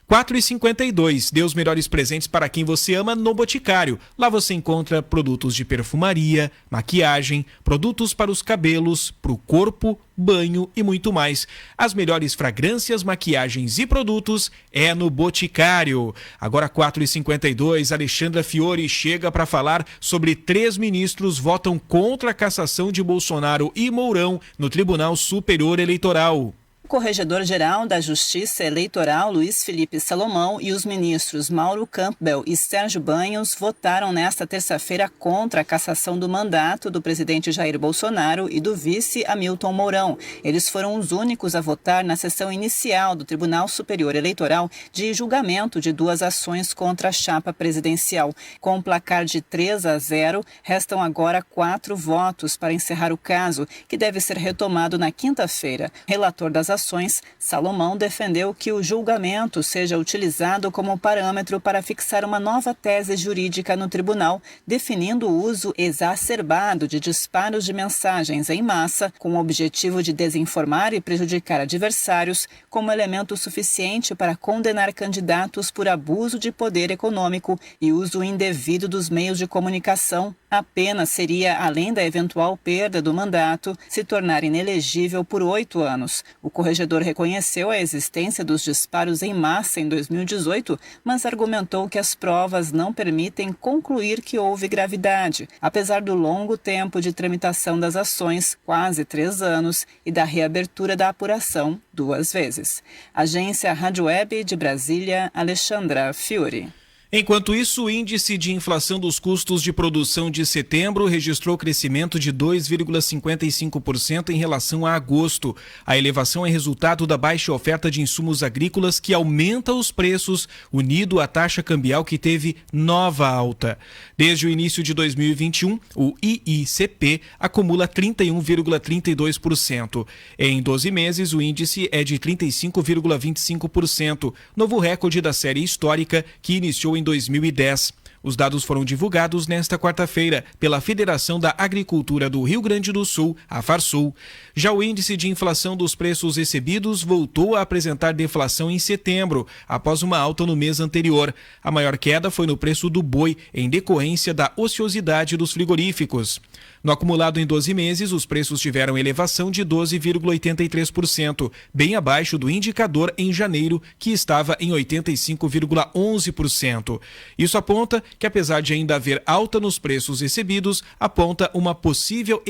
4,52. Dê os melhores presentes para quem você ama no Boticário. Lá você encontra produtos de perfumaria, maquiagem, produtos para os cabelos, para o corpo, banho e muito mais. As melhores fragrâncias, maquiagens e produtos é no Boticário. Agora 4,52, Alexandra Fiori chega para falar sobre 3 ministros votam contra a cassação de Bolsonaro e Mourão no Tribunal Superior Eleitoral. O Corregedor-Geral da Justiça Eleitoral, Luiz Felipe Salomão, e os ministros Mauro Campbell e Sérgio Banhos votaram nesta terça-feira contra a cassação do mandato do presidente Jair Bolsonaro e do vice Hamilton Mourão. Eles foram os únicos a votar na sessão inicial do Tribunal Superior Eleitoral de julgamento de 2 ações contra a chapa presidencial. Com um placar de 3-0, restam agora 4 votos para encerrar o caso, que deve ser retomado na quinta-feira. Relator das ações, Salomão defendeu que o julgamento seja utilizado como parâmetro para fixar uma nova tese jurídica no tribunal, definindo o uso exacerbado de disparos de mensagens em massa com o objetivo de desinformar e prejudicar adversários como elemento suficiente para condenar candidatos por abuso de poder econômico e uso indevido dos meios de comunicação. A pena seria, além da eventual perda do mandato, se tornar inelegível por 8 anos. O corregedor reconheceu a existência dos disparos em massa em 2018, mas argumentou que as provas não permitem concluir que houve gravidade, apesar do longo tempo de tramitação das ações, quase 3 anos, e da reabertura da apuração 2 vezes. Agência Rádio Web de Brasília, Alexandra Fiori. Enquanto isso, o índice de inflação dos custos de produção de setembro registrou crescimento de 2,55% em relação a agosto. A elevação é resultado da baixa oferta de insumos agrícolas que aumenta os preços, unido à taxa cambial que teve nova alta. Desde o início de 2021, o IICP acumula 31,32%. Em 12 meses, o índice é de 35,25%, novo recorde da série histórica que iniciou em 2010. Os dados foram divulgados nesta quarta-feira pela Federação da Agricultura do Rio Grande do Sul, a Farsul. Já o índice de inflação dos preços recebidos voltou a apresentar deflação em setembro, após uma alta no mês anterior. A maior queda foi no preço do boi, em decorrência da ociosidade dos frigoríficos. No acumulado em 12 meses, os preços tiveram elevação de 12,83%, bem abaixo do indicador em janeiro, que estava em 85,11%. Isso aponta que, apesar de ainda haver alta nos preços recebidos, aponta uma possível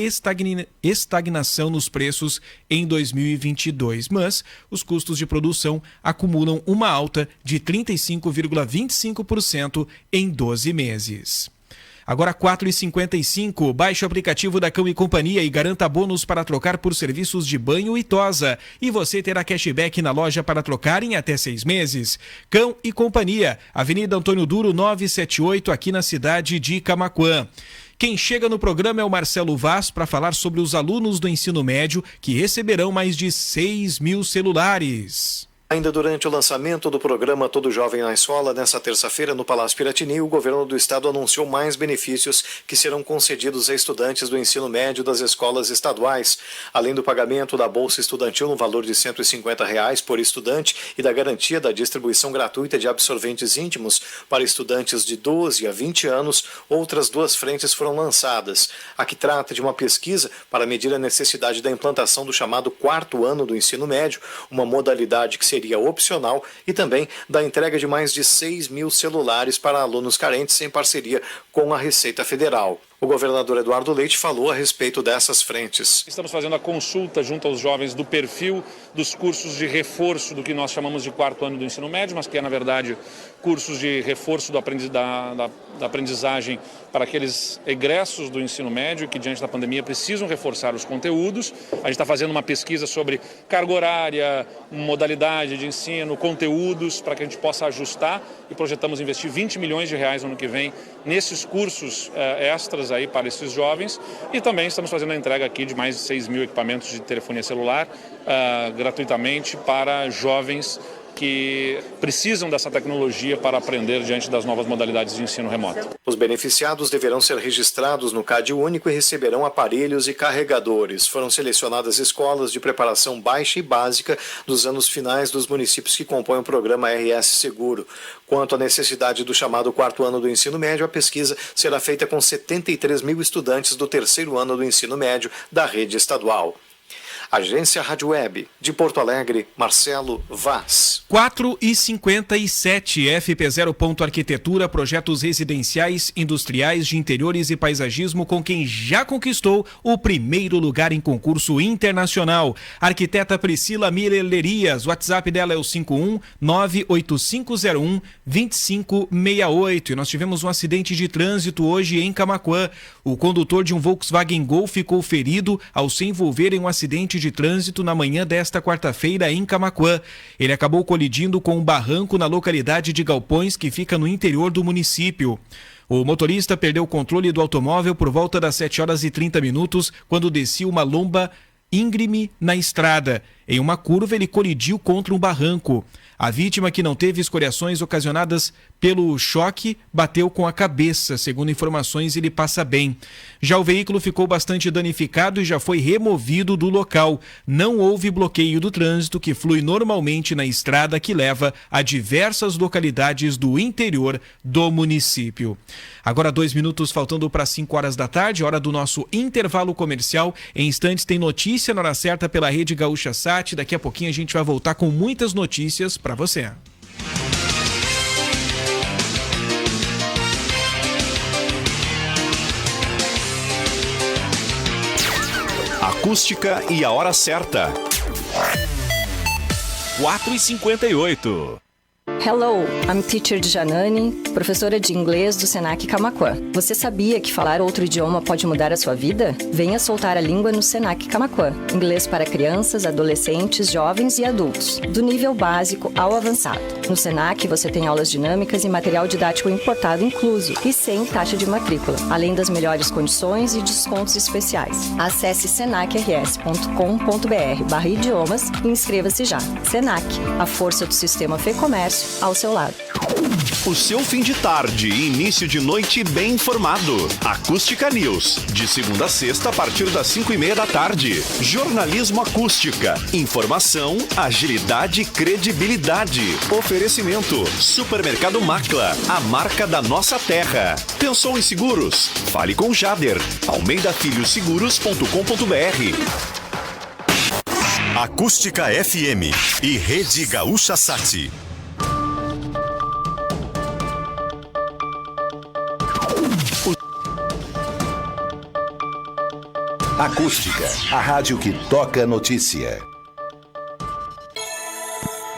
estagnação nos preços em 2022. Mas os custos de produção acumulam uma alta de 35,25% em 12 meses. Agora 4,55, baixe o aplicativo da Cão e Companhia e garanta bônus para trocar por serviços de banho e tosa. E você terá cashback na loja para trocar em até 6 meses. Cão e Companhia, Avenida Antônio Duro 978, aqui na cidade de Camaquã. Quem chega no programa é o Marcelo Vaz para falar sobre os alunos do ensino médio que receberão mais de 6 mil celulares. Ainda durante o lançamento do programa Todo Jovem na Escola, nesta terça-feira, no Palácio Piratini, o governo do estado anunciou mais benefícios que serão concedidos a estudantes do ensino médio das escolas estaduais. Além do pagamento da Bolsa Estudantil no valor de R$ 150 por estudante e da garantia da distribuição gratuita de absorventes íntimos para estudantes de 12 a 20 anos, outras 2 frentes foram lançadas. A que trata de uma pesquisa para medir a necessidade da implantação do chamado 4º ano do ensino médio, uma modalidade que seria opcional, e também da entrega de mais de 6 mil celulares para alunos carentes em parceria com a Receita Federal. O governador Eduardo Leite falou a respeito dessas frentes. Estamos fazendo a consulta junto aos jovens do perfil dos cursos de reforço do que nós chamamos de 4º ano do ensino médio, mas que é, na verdade, cursos de reforço da aprendizagem para aqueles egressos do ensino médio que, diante da pandemia, precisam reforçar os conteúdos. A gente está fazendo uma pesquisa sobre carga horária, modalidade de ensino, conteúdos, para que a gente possa ajustar, e projetamos investir R$ 20 milhões no ano que vem nesses cursos extras aí para esses jovens, e também estamos fazendo a entrega aqui de mais de 6 mil equipamentos de telefonia celular gratuitamente para jovens que precisam dessa tecnologia para aprender diante das novas modalidades de ensino remoto. Os beneficiados deverão ser registrados no CAD único e receberão aparelhos e carregadores. Foram selecionadas escolas de preparação baixa e básica dos anos finais dos municípios que compõem o programa RS Seguro. Quanto à necessidade do chamado quarto ano do ensino médio, a pesquisa será feita com 73 mil estudantes do terceiro ano do ensino médio da rede estadual. Agência Rádio Web, de Porto Alegre, Marcelo Vaz. 4h57, FP0. Arquitetura, projetos residenciais, industriais, de interiores e paisagismo com quem já conquistou o primeiro lugar em concurso internacional. Arquiteta Priscila Mirelerias, o WhatsApp dela é o 51985012568. E nós tivemos um acidente de trânsito hoje em Camaquã. O condutor de um Volkswagen Gol ficou ferido ao se envolver em um acidente de trânsito na manhã desta quarta-feira em Camaquã. Ele acabou colidindo com um barranco na localidade de Galpões, que fica no interior do município. O motorista perdeu o controle do automóvel por volta das 7h30, quando descia uma lomba íngreme na estrada. Em uma curva, ele colidiu contra um barranco. A vítima, que não teve escoriações ocasionadas pelo choque, bateu com a cabeça. Segundo informações, ele passa bem. Já o veículo ficou bastante danificado e já foi removido do local. Não houve bloqueio do trânsito, que flui normalmente na estrada que leva a diversas localidades do interior do município. Agora 2 minutos faltando para 5 horas da tarde, hora do nosso intervalo comercial. Em instantes tem notícia na hora certa pela Rede Gaúcha Sat. Daqui a pouquinho a gente vai voltar com muitas notícias para você. Acústica e a hora certa. 4h58. Hello, I'm Teacher Janani, professora de inglês do Senac Camaquã. Você sabia que falar outro idioma pode mudar a sua vida? Venha soltar a língua no Senac Camaquã. Inglês para crianças, adolescentes, jovens e adultos, do nível básico ao avançado. No Senac você tem aulas dinâmicas e material didático importado incluso e sem taxa de matrícula, além das melhores condições e descontos especiais. Acesse senacrs.com.br/idiomas e inscreva-se já. Senac, a força do sistema Fê Comércio ao seu lado. O seu fim de tarde e início de noite bem informado. Acústica News, de segunda a sexta a partir das 5h30 da tarde. Jornalismo Acústica, informação, agilidade e credibilidade. Oferecimento, Supermercado Macla, a marca da nossa terra. Pensou em seguros? Fale com Jader, almeidafilhosseguros.com.br. Acústica FM e Rede Gaúcha Sat. Acústica, a rádio que toca notícia.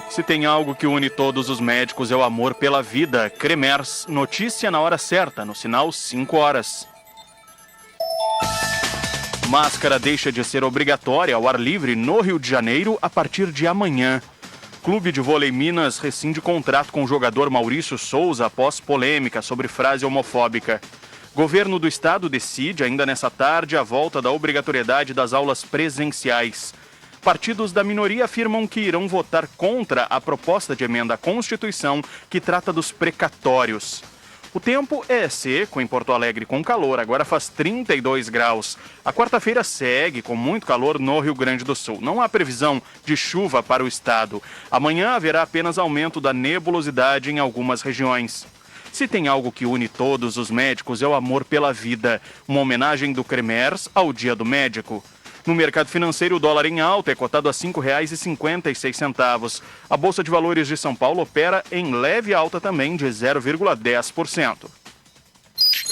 Se tem algo que une todos os médicos é o amor pela vida. Cremers, notícia na hora certa, no sinal 5 horas. Máscara deixa de ser obrigatória ao ar livre no Rio de Janeiro a partir de amanhã. Clube de Vôlei Minas rescinde contrato com o jogador Maurício Souza após polêmica sobre frase homofóbica. Governo do Estado decide, ainda nessa tarde, a volta da obrigatoriedade das aulas presenciais. Partidos da minoria afirmam que irão votar contra a proposta de emenda à Constituição que trata dos precatórios. O tempo é seco em Porto Alegre com calor, agora faz 32 graus. A quarta-feira segue com muito calor no Rio Grande do Sul. Não há previsão de chuva para o estado. Amanhã haverá apenas aumento da nebulosidade em algumas regiões. Se tem algo que une todos os médicos é o amor pela vida. Uma homenagem do Cremers ao Dia do Médico. No mercado financeiro, o dólar em alta é cotado a R$ 5,56. A Bolsa de Valores de São Paulo opera em leve alta também de 0,10%.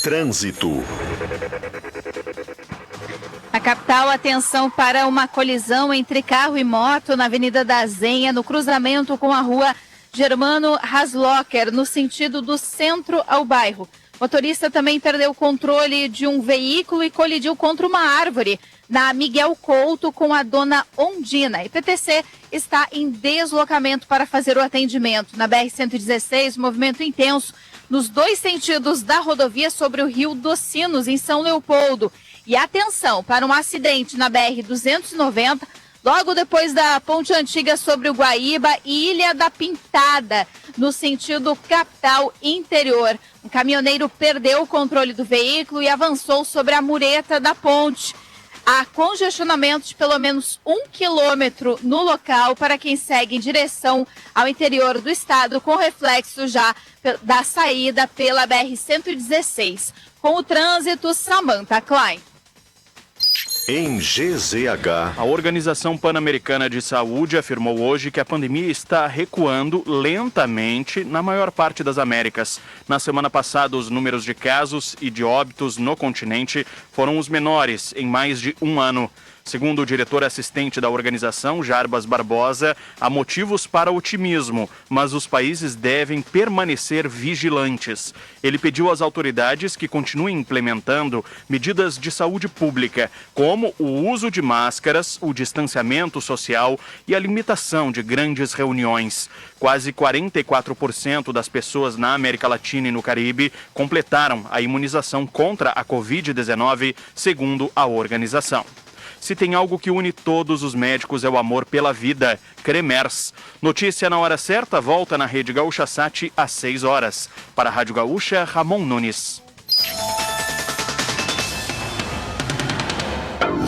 Trânsito. Na capital, atenção para uma colisão entre carro e moto na Avenida da Zenha, no cruzamento com a rua Germano Haslocker, no sentido do centro ao bairro. O motorista também perdeu o controle de um veículo e colidiu contra uma árvore na Miguel Couto com a dona Ondina. A IPTC está em deslocamento para fazer o atendimento. Na BR-116, movimento intenso nos dois sentidos da rodovia sobre o Rio dos Sinos, em São Leopoldo. E atenção para um acidente na BR-290 logo depois da Ponte Antiga sobre o Guaíba e Ilha da Pintada, no sentido capital interior. Um caminhoneiro perdeu o controle do veículo e avançou sobre a mureta da ponte. Há congestionamento de pelo menos 1 quilômetro no local para quem segue em direção ao interior do estado, com reflexo já da saída pela BR-116. Com o trânsito, Samantha Klein. Em GZH. A Organização Pan-Americana de Saúde afirmou hoje que a pandemia está recuando lentamente na maior parte das Américas. Na semana passada, os números de casos e de óbitos no continente foram os menores em mais de um ano. Segundo o diretor assistente da organização, Jarbas Barbosa, há motivos para otimismo, mas os países devem permanecer vigilantes. Ele pediu às autoridades que continuem implementando medidas de saúde pública, como o uso de máscaras, o distanciamento social e a limitação de grandes reuniões. Quase 44% das pessoas na América Latina e no Caribe completaram a imunização contra a Covid-19, segundo a organização. Se tem algo que une todos os médicos é o amor pela vida. Cremers. Notícia na hora certa, volta na Rede Gaúcha Sat às 6 horas. Para a Rádio Gaúcha, Ramon Nunes.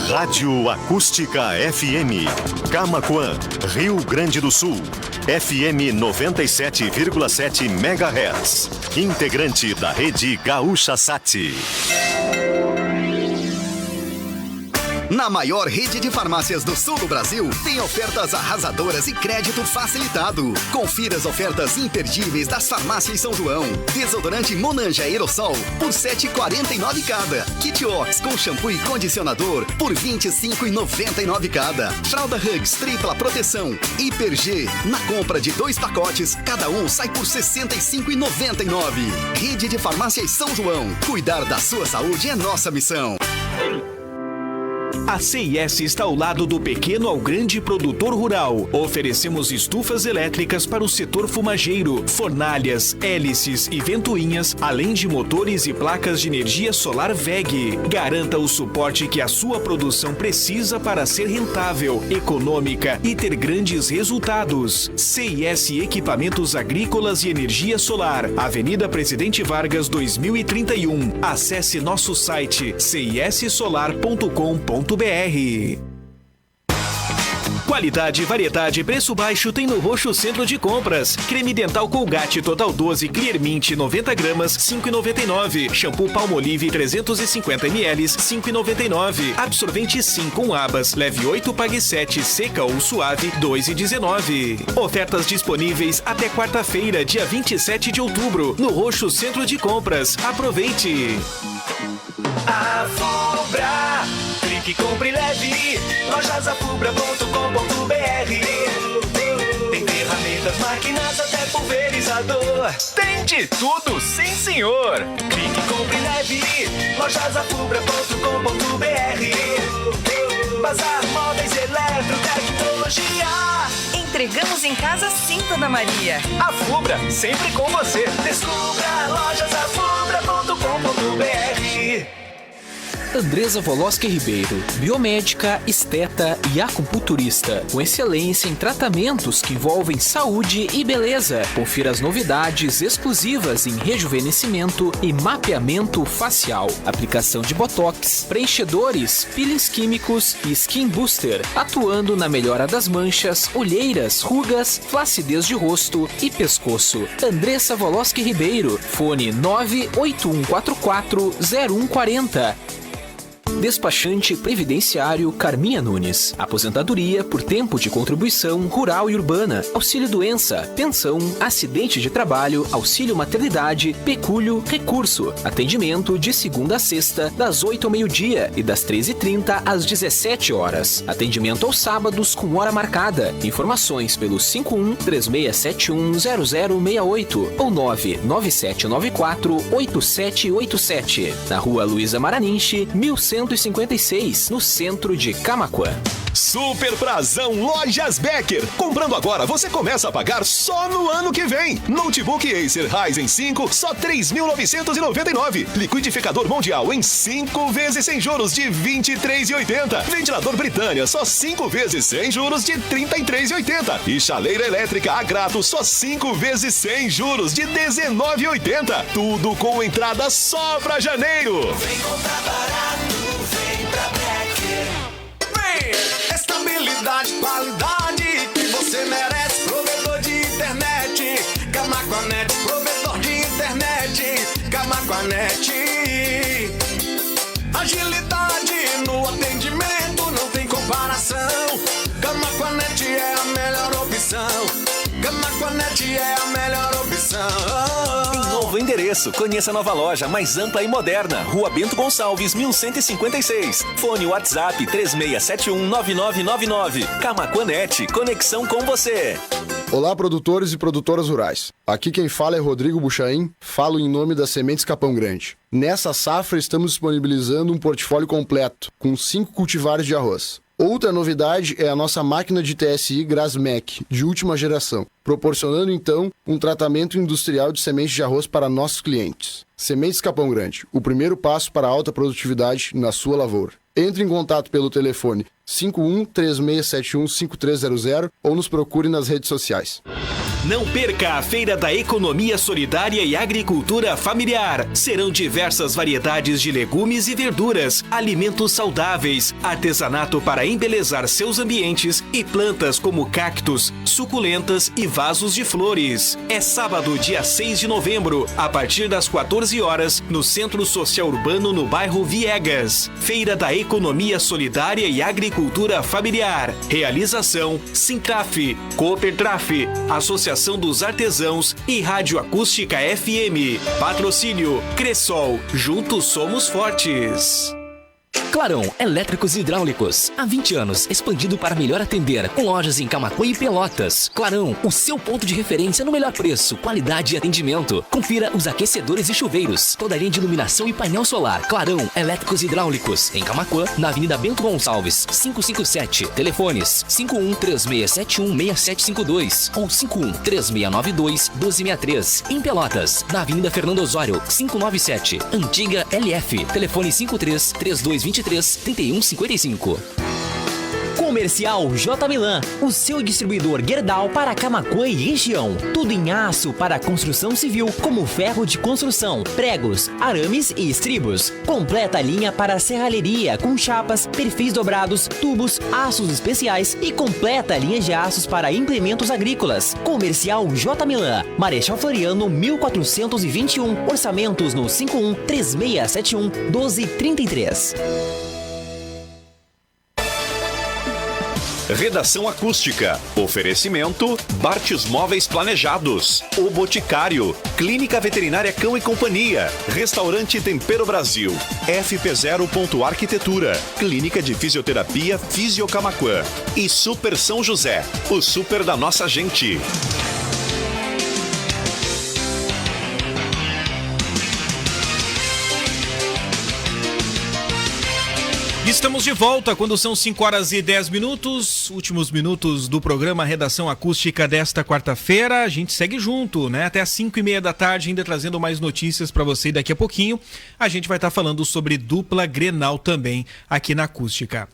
Rádio Acústica FM. Camaquã, Rio Grande do Sul. FM 97,7 MHz. Integrante da Rede Gaúcha Sat. Na maior rede de farmácias do sul do Brasil, tem ofertas arrasadoras e crédito facilitado. Confira as ofertas imperdíveis das farmácias São João. Desodorante Monange Aerosol por R$ 7,49 cada. Kit Ox com shampoo e condicionador por R$ 25,99 cada. Fralda Hugs tripla proteção Hiper G. Na compra de 2 pacotes, cada um sai por R$ 65,99. Rede de farmácias São João. Cuidar da sua saúde é nossa missão. A CIS está ao lado do pequeno ao grande produtor rural. Oferecemos estufas elétricas para o setor fumageiro, fornalhas, hélices e ventoinhas, além de motores e placas de energia solar VEG. Garanta o suporte que a sua produção precisa para ser rentável, econômica e ter grandes resultados. CIS Equipamentos Agrícolas e Energia Solar, Avenida Presidente Vargas 2031. Acesse nosso site cissolar.com.br. Qualidade, variedade e preço baixo tem no Roxo Centro de Compras. Creme dental Colgate Total 12 Clear Mint 90 gramas, 5,99. Shampoo Palmolive 350 ml, 5,99. Absorvente Sim com abas, leve 8, pague 7, seca ou suave, 2,19. Ofertas disponíveis até quarta-feira, dia 27 de outubro, no Roxo Centro de Compras. Aproveite! A Fubra, clique, compre, leve. Lojasafubra.com.br. Tem ferramentas, máquinas, até pulverizador. Tem de tudo, sim senhor. Clique, compre, leve. Lojasafubra.com.br. Bazar, móveis, eletrotecnologia. Entregamos em casa sim, Dona Maria. A Fubra, sempre com você. Descubra lojasafubra.com.br. Andresa Voloski Ribeiro, biomédica, esteta e acupunturista, com excelência em tratamentos que envolvem saúde e beleza. Confira as novidades exclusivas em rejuvenescimento e mapeamento facial, aplicação de botox, preenchedores, peelings químicos e skin booster, atuando na melhora das manchas, olheiras, rugas, flacidez de rosto e pescoço. Andresa Voloski Ribeiro, fone 981440140. Despachante Previdenciário Carminha Nunes. Aposentadoria por tempo de contribuição rural e urbana, auxílio-doença, pensão, acidente de trabalho, auxílio maternidade, pecúlio, recurso. Atendimento de segunda a sexta, das 8 ao meio-dia e das 13h30 às 17 horas. Atendimento aos sábados com hora marcada. Informações pelo 51-3671-0068 ou 99794-8787. Na Rua Luísa Maraninte, 1100 156, no centro de Camaquã. Super prazão Lojas Becker. Comprando agora, você começa a pagar só no ano que vem. Notebook Acer Ryzen 5, só 3.999. Liquidificador Mundial em 5 vezes sem juros de 23,80. Ventilador Britânia, só 5 vezes sem juros de 33,80. E chaleira elétrica Agrato, só 5 vezes sem juros de 19,80. Tudo com entrada só pra janeiro. Vem comprar barato, vem pra Becker. Vem! Estabilidade, qualidade que você merece. Provedor de internet, Camaquanet. Provedor de internet, Camaquanet. Agilidade no atendimento, não tem comparação. Camaquanet é a melhor opção. Camaquanet é a melhor opção. Novo endereço. Conheça a nova loja, mais ampla e moderna. Rua Bento Gonçalves, 1156. Fone WhatsApp 36719999. Camaquanet, conexão com você. Olá, produtores e produtoras rurais. Aqui quem fala é Rodrigo Buchaim, falo em nome das Sementes Capão Grande. Nessa safra estamos disponibilizando um portfólio completo, com 5 cultivares de arroz. Outra novidade é a nossa máquina de TSI Grasmec, de última geração, proporcionando então um tratamento industrial de sementes de arroz para nossos clientes. Sementes Capão Grande, o primeiro passo para a alta produtividade na sua lavoura. Entre em contato pelo telefone 51-3671-5300 ou nos procure nas redes sociais. Não perca a Feira da Economia Solidária e Agricultura Familiar. Serão diversas variedades de legumes e verduras, alimentos saudáveis, artesanato para embelezar seus ambientes e plantas como cactos, suculentas e vasos de flores. É sábado, dia 6 de novembro, a partir das 14 horas, no Centro Social Urbano, no bairro Viegas. Feira da Economia Solidária e Agricultura Familiar. Realização Sintraf, Coopertraf, Associação dos Artesãos e Rádio Acústica FM. Patrocínio Cressol. Juntos somos fortes. Clarão Elétricos e Hidráulicos. Há 20 anos, expandido para melhor atender, com lojas em Camaquã e Pelotas. Clarão, o seu ponto de referência no melhor preço, qualidade e atendimento. Confira os aquecedores e chuveiros, toda a linha de iluminação e painel solar. Clarão Elétricos e Hidráulicos, em Camaquã, na Avenida Bento Gonçalves, 557. Telefones 51-3671-6752 ou 51-3692-1263. Em Pelotas, na Avenida Fernando Osório, 597. Antiga LF. Telefone 53-3223-3155. Comercial J Milan, o seu distribuidor Gerdau para Camaquã e região. Tudo em aço para construção civil, como ferro de construção, pregos, arames e estribos. Completa a linha para serralheria, com chapas, perfis dobrados, tubos, aços especiais e completa a linha de aços para implementos agrícolas. Comercial J Milan, Marechal Floriano 1421, orçamentos no 51-3671-1233. Redação Acústica. Oferecimento Bartes Móveis Planejados. O Boticário. Clínica Veterinária Cão e Companhia. Restaurante Tempero Brasil. FP0. Arquitetura. Clínica de Fisioterapia Fisiocamaquã. E Super São José. O super da nossa gente. Estamos de volta quando são 5 horas e 10 minutos, últimos minutos do programa Redação Acústica desta quarta-feira. A gente segue junto, né? Até às 5:30 da tarde, ainda trazendo mais notícias para você. Daqui a pouquinho a gente vai estar falando sobre dupla Grenal também aqui na Acústica.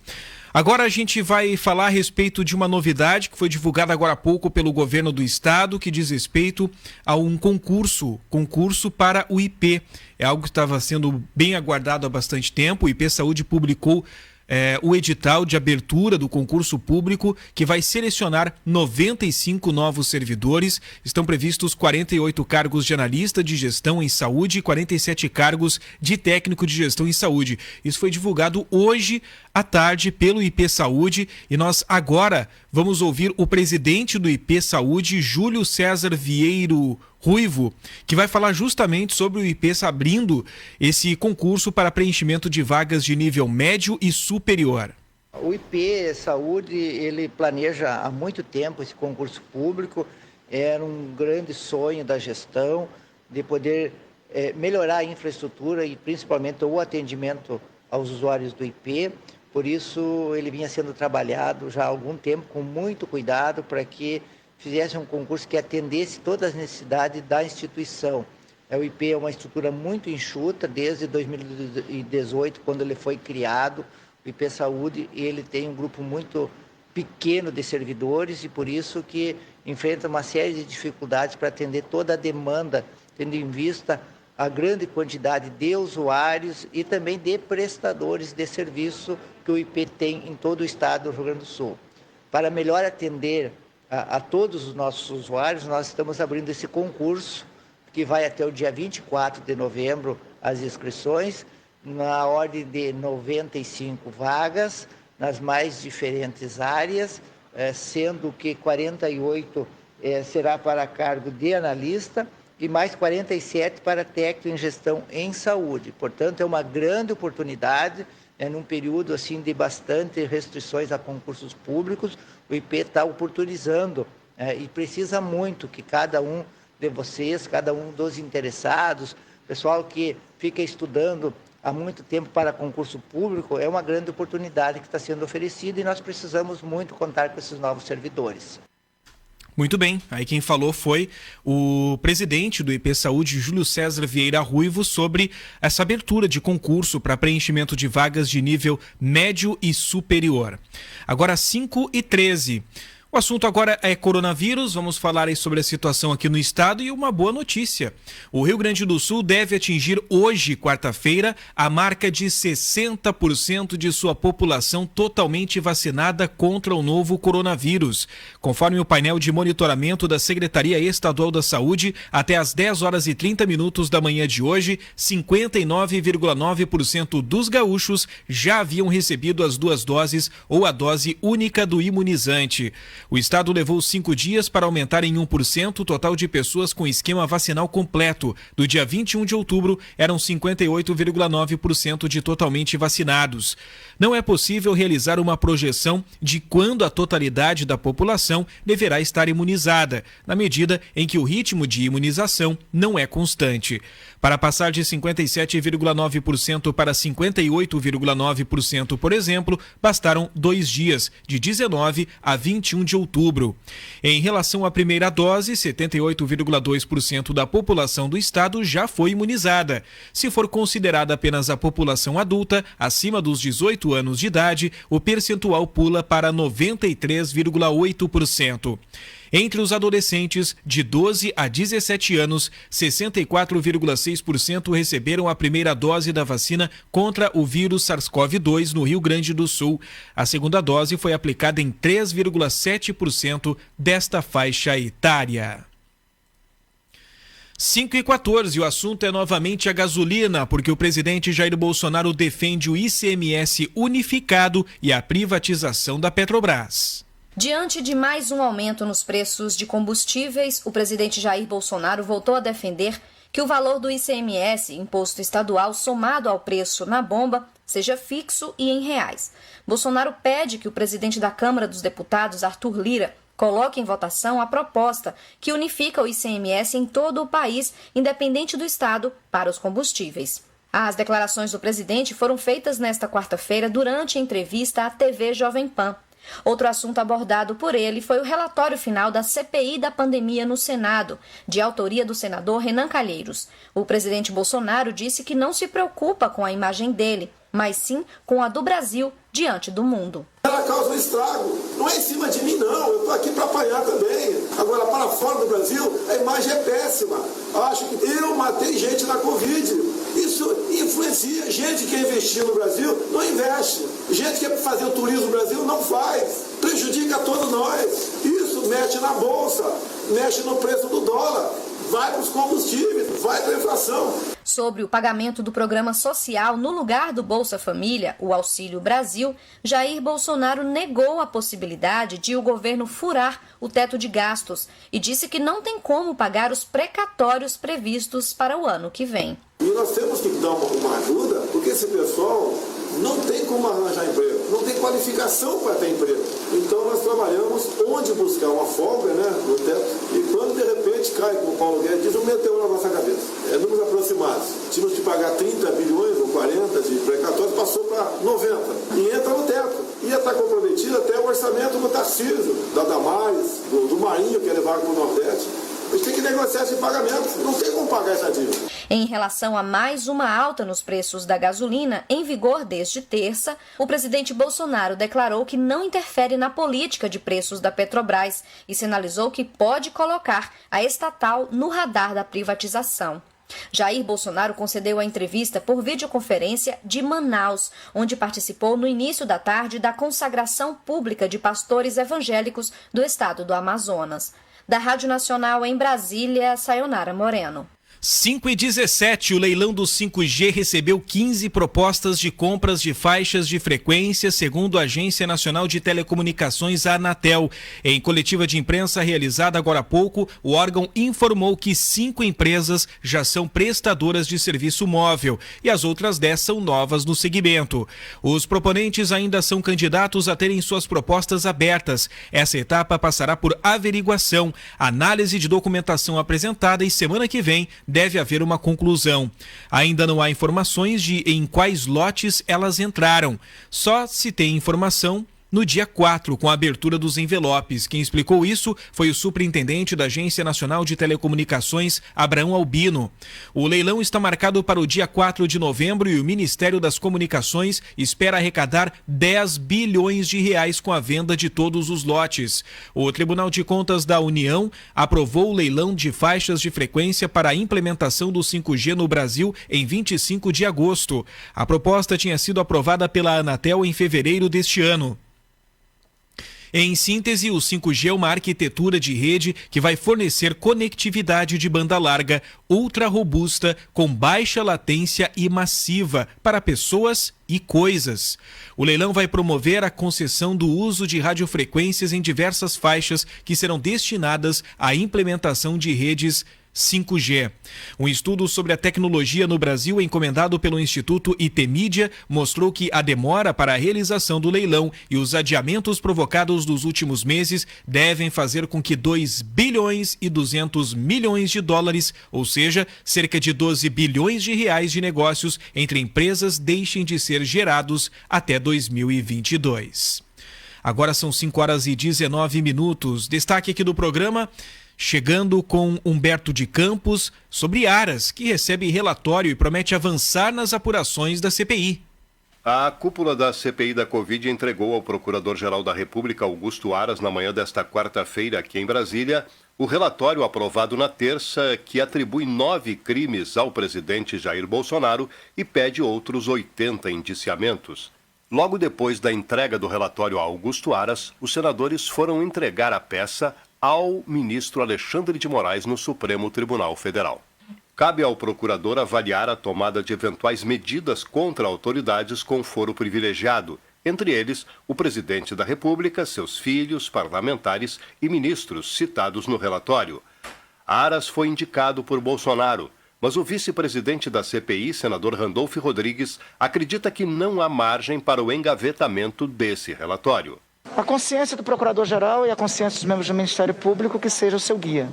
Agora a gente vai falar a respeito de uma novidade que foi divulgada agora há pouco pelo governo do estado, que diz respeito a um concurso para o IP. É algo que estava sendo bem aguardado há bastante tempo. O IP Saúde publicou o edital de abertura do concurso público, que vai selecionar 95 novos servidores. Estão previstos 48 cargos de analista de gestão em saúde e 47 cargos de técnico de gestão em saúde. Isso foi divulgado hoje à tarde pelo IP Saúde e nós agora vamos ouvir o presidente do IP Saúde, Júlio César Vieiro Ruivo, que vai falar justamente sobre o IP abrindo esse concurso para preenchimento de vagas de nível médio e superior. O IP Saúde, ele planeja há muito tempo esse concurso público. Era um grande sonho da gestão de poder melhorar a infraestrutura e principalmente o atendimento aos usuários do IP. Por isso, ele vinha sendo trabalhado já há algum tempo com muito cuidado para que fizesse um concurso que atendesse todas as necessidades da instituição. O IP é uma estrutura muito enxuta, desde 2018, quando ele foi criado. O IP Saúde, ele tem um grupo muito pequeno de servidores e por isso que enfrenta uma série de dificuldades para atender toda a demanda, tendo em vista a grande quantidade de usuários e também de prestadores de serviço que o IP tem em todo o estado do Rio Grande do Sul. Para melhor atender a todos os nossos usuários, nós estamos abrindo esse concurso que vai até o dia 24 de novembro, as inscrições, na ordem de 95 vagas, nas mais diferentes áreas, sendo que 48 será para cargo de analista e mais 47 para técnico em gestão em saúde. Portanto, é uma grande oportunidade, num período assim de bastante restrições a concursos públicos, o IP está oportunizando e precisa muito que cada um de vocês, cada um dos interessados, pessoal que fica estudando há muito tempo para concurso público, é uma grande oportunidade que está sendo oferecida e nós precisamos muito contar com esses novos servidores. Muito bem, aí quem falou foi o presidente do IP Saúde, Júlio César Vieira Ruivo, sobre essa abertura de concurso para preenchimento de vagas de nível médio e superior. Agora 5h13. O assunto agora é coronavírus, vamos falar aí sobre a situação aqui no estado e uma boa notícia. O Rio Grande do Sul deve atingir hoje, quarta-feira, a marca de 60% de sua população totalmente vacinada contra o novo coronavírus. Conforme o painel de monitoramento da Secretaria Estadual da Saúde, até às 10h30 da manhã de hoje, 59,9% dos gaúchos já haviam recebido as 2 doses ou a dose única do imunizante. O estado levou 5 dias para aumentar em 1% o total de pessoas com esquema vacinal completo. Do dia 21 de outubro, eram 58,9% de totalmente vacinados. Não é possível realizar uma projeção de quando a totalidade da população deverá estar imunizada, na medida em que o ritmo de imunização não é constante. Para passar de 57,9% para 58,9%, por exemplo, bastaram 2 dias, de 19 a 21 de outubro. Em relação à primeira dose, 78,2% da população do estado já foi imunizada. Se for considerada apenas a população adulta, acima dos 18 anos de idade, o percentual pula para 93,8%. Entre os adolescentes de 12 a 17 anos, 64,6% receberam a primeira dose da vacina contra o vírus SARS-CoV-2 no Rio Grande do Sul. A segunda dose foi aplicada em 3,7% desta faixa etária. 5h14, o assunto é novamente a gasolina, porque o presidente Jair Bolsonaro defende o ICMS unificado e a privatização da Petrobras. Diante de mais um aumento nos preços de combustíveis, o presidente Jair Bolsonaro voltou a defender que o valor do ICMS, imposto estadual, somado ao preço na bomba, seja fixo e em reais. Bolsonaro pede que o presidente da Câmara dos Deputados, Arthur Lira, coloque em votação a proposta que unifica o ICMS em todo o país, independente do estado, para os combustíveis. As declarações do presidente foram feitas nesta quarta-feira durante a entrevista à TV Jovem Pan. Outro assunto abordado por ele foi o relatório final da CPI da pandemia no Senado, de autoria do senador Renan Calheiros. O presidente Bolsonaro disse que não se preocupa com a imagem dele, mas sim com a do Brasil diante do mundo. Ela causa um estrago. Não é em cima de mim, não. Eu estou aqui para apanhar também. Agora, para fora do Brasil, a imagem é péssima. Acho que eu matei gente na Covid. Isso influencia. Gente que investir no Brasil não investe. Gente que quer fazer o turismo no Brasil não faz. Prejudica todos nós. Isso mexe na bolsa, mexe no preço do dólar, vai para os combustíveis, vai para a inflação. Sobre o pagamento do programa social no lugar do Bolsa Família, o Auxílio Brasil, Jair Bolsonaro negou a possibilidade de o governo furar o teto de gastos e disse que não tem como pagar os precatórios previstos para o ano que vem. E nós temos que dar uma ajuda, porque esse pessoal não tem como arranjar emprego, não tem qualificação para ter emprego. Então nós trabalhamos onde buscar uma folga, no teto, e quando de repente cai, como o Paulo Guedes diz, um meteoro na nossa cabeça. Nos aproximamos mais. Tínhamos que pagar 30 bilhões ou 40 de precatórios, passou para 90. E entra no teto. Ia estar comprometido até o orçamento do Tarcísio, da Damares, do Marinho, que é levado para o Nordeste. A gente tem que negociar esse pagamento. Não tem como pagar essa dívida. Em relação a mais uma alta nos preços da gasolina, em vigor desde terça, o presidente Bolsonaro declarou que não interfere na política de preços da Petrobras e sinalizou que pode colocar a estatal no radar da privatização. Jair Bolsonaro concedeu a entrevista por videoconferência de Manaus, onde participou no início da tarde da consagração pública de pastores evangélicos do estado do Amazonas. Da Rádio Nacional em Brasília, Sayonara Moreno. 5h17, o leilão do 5G recebeu 15 propostas de compras de faixas de frequência, segundo a Agência Nacional de Telecomunicações, a Anatel. Em coletiva de imprensa realizada agora há pouco, o órgão informou que 5 empresas já são prestadoras de serviço móvel e as outras 10 são novas no segmento. Os proponentes ainda são candidatos a terem suas propostas abertas. Essa etapa passará por averiguação, análise de documentação apresentada e semana que vem deve haver uma conclusão. Ainda não há informações de em quais lotes elas entraram. Só se tem informação no dia 4, com a abertura dos envelopes. Quem explicou isso foi o superintendente da Agência Nacional de Telecomunicações, Abraão Albino. O leilão está marcado para o dia 4 de novembro e o Ministério das Comunicações espera arrecadar 10 bilhões de reais com a venda de todos os lotes. O Tribunal de Contas da União aprovou o leilão de faixas de frequência para a implementação do 5G no Brasil em 25 de agosto. A proposta tinha sido aprovada pela Anatel em fevereiro deste ano. Em síntese, o 5G é uma arquitetura de rede que vai fornecer conectividade de banda larga, ultra robusta, com baixa latência e massiva para pessoas e coisas. O leilão vai promover a concessão do uso de radiofrequências em diversas faixas que serão destinadas à implementação de redes 5G. Um estudo sobre a tecnologia no Brasil, encomendado pelo Instituto ITMídia, mostrou que a demora para a realização do leilão e os adiamentos provocados nos últimos meses devem fazer com que 2 bilhões e 200 milhões de dólares, ou seja, cerca de 12 bilhões de reais de negócios entre empresas deixem de ser gerados até 2022. Agora são 5h19. Destaque aqui do programa, chegando com Humberto de Campos, sobre Aras, que recebe relatório e promete avançar nas apurações da CPI. A cúpula da CPI da Covid entregou ao Procurador-Geral da República, Augusto Aras, na manhã desta quarta-feira, aqui em Brasília, o relatório aprovado na terça que atribui 9 crimes ao presidente Jair Bolsonaro e pede outros 80 indiciamentos. Logo depois da entrega do relatório a Augusto Aras, os senadores foram entregar a peça ao ministro Alexandre de Moraes no Supremo Tribunal Federal. Cabe ao procurador avaliar a tomada de eventuais medidas contra autoridades com foro privilegiado, entre eles o presidente da República, seus filhos, parlamentares e ministros citados no relatório. Aras foi indicado por Bolsonaro, mas o vice-presidente da CPI, senador Randolfo Rodrigues, acredita que não há margem para o engavetamento desse relatório. A consciência do Procurador-Geral e a consciência dos membros do Ministério Público que seja o seu guia.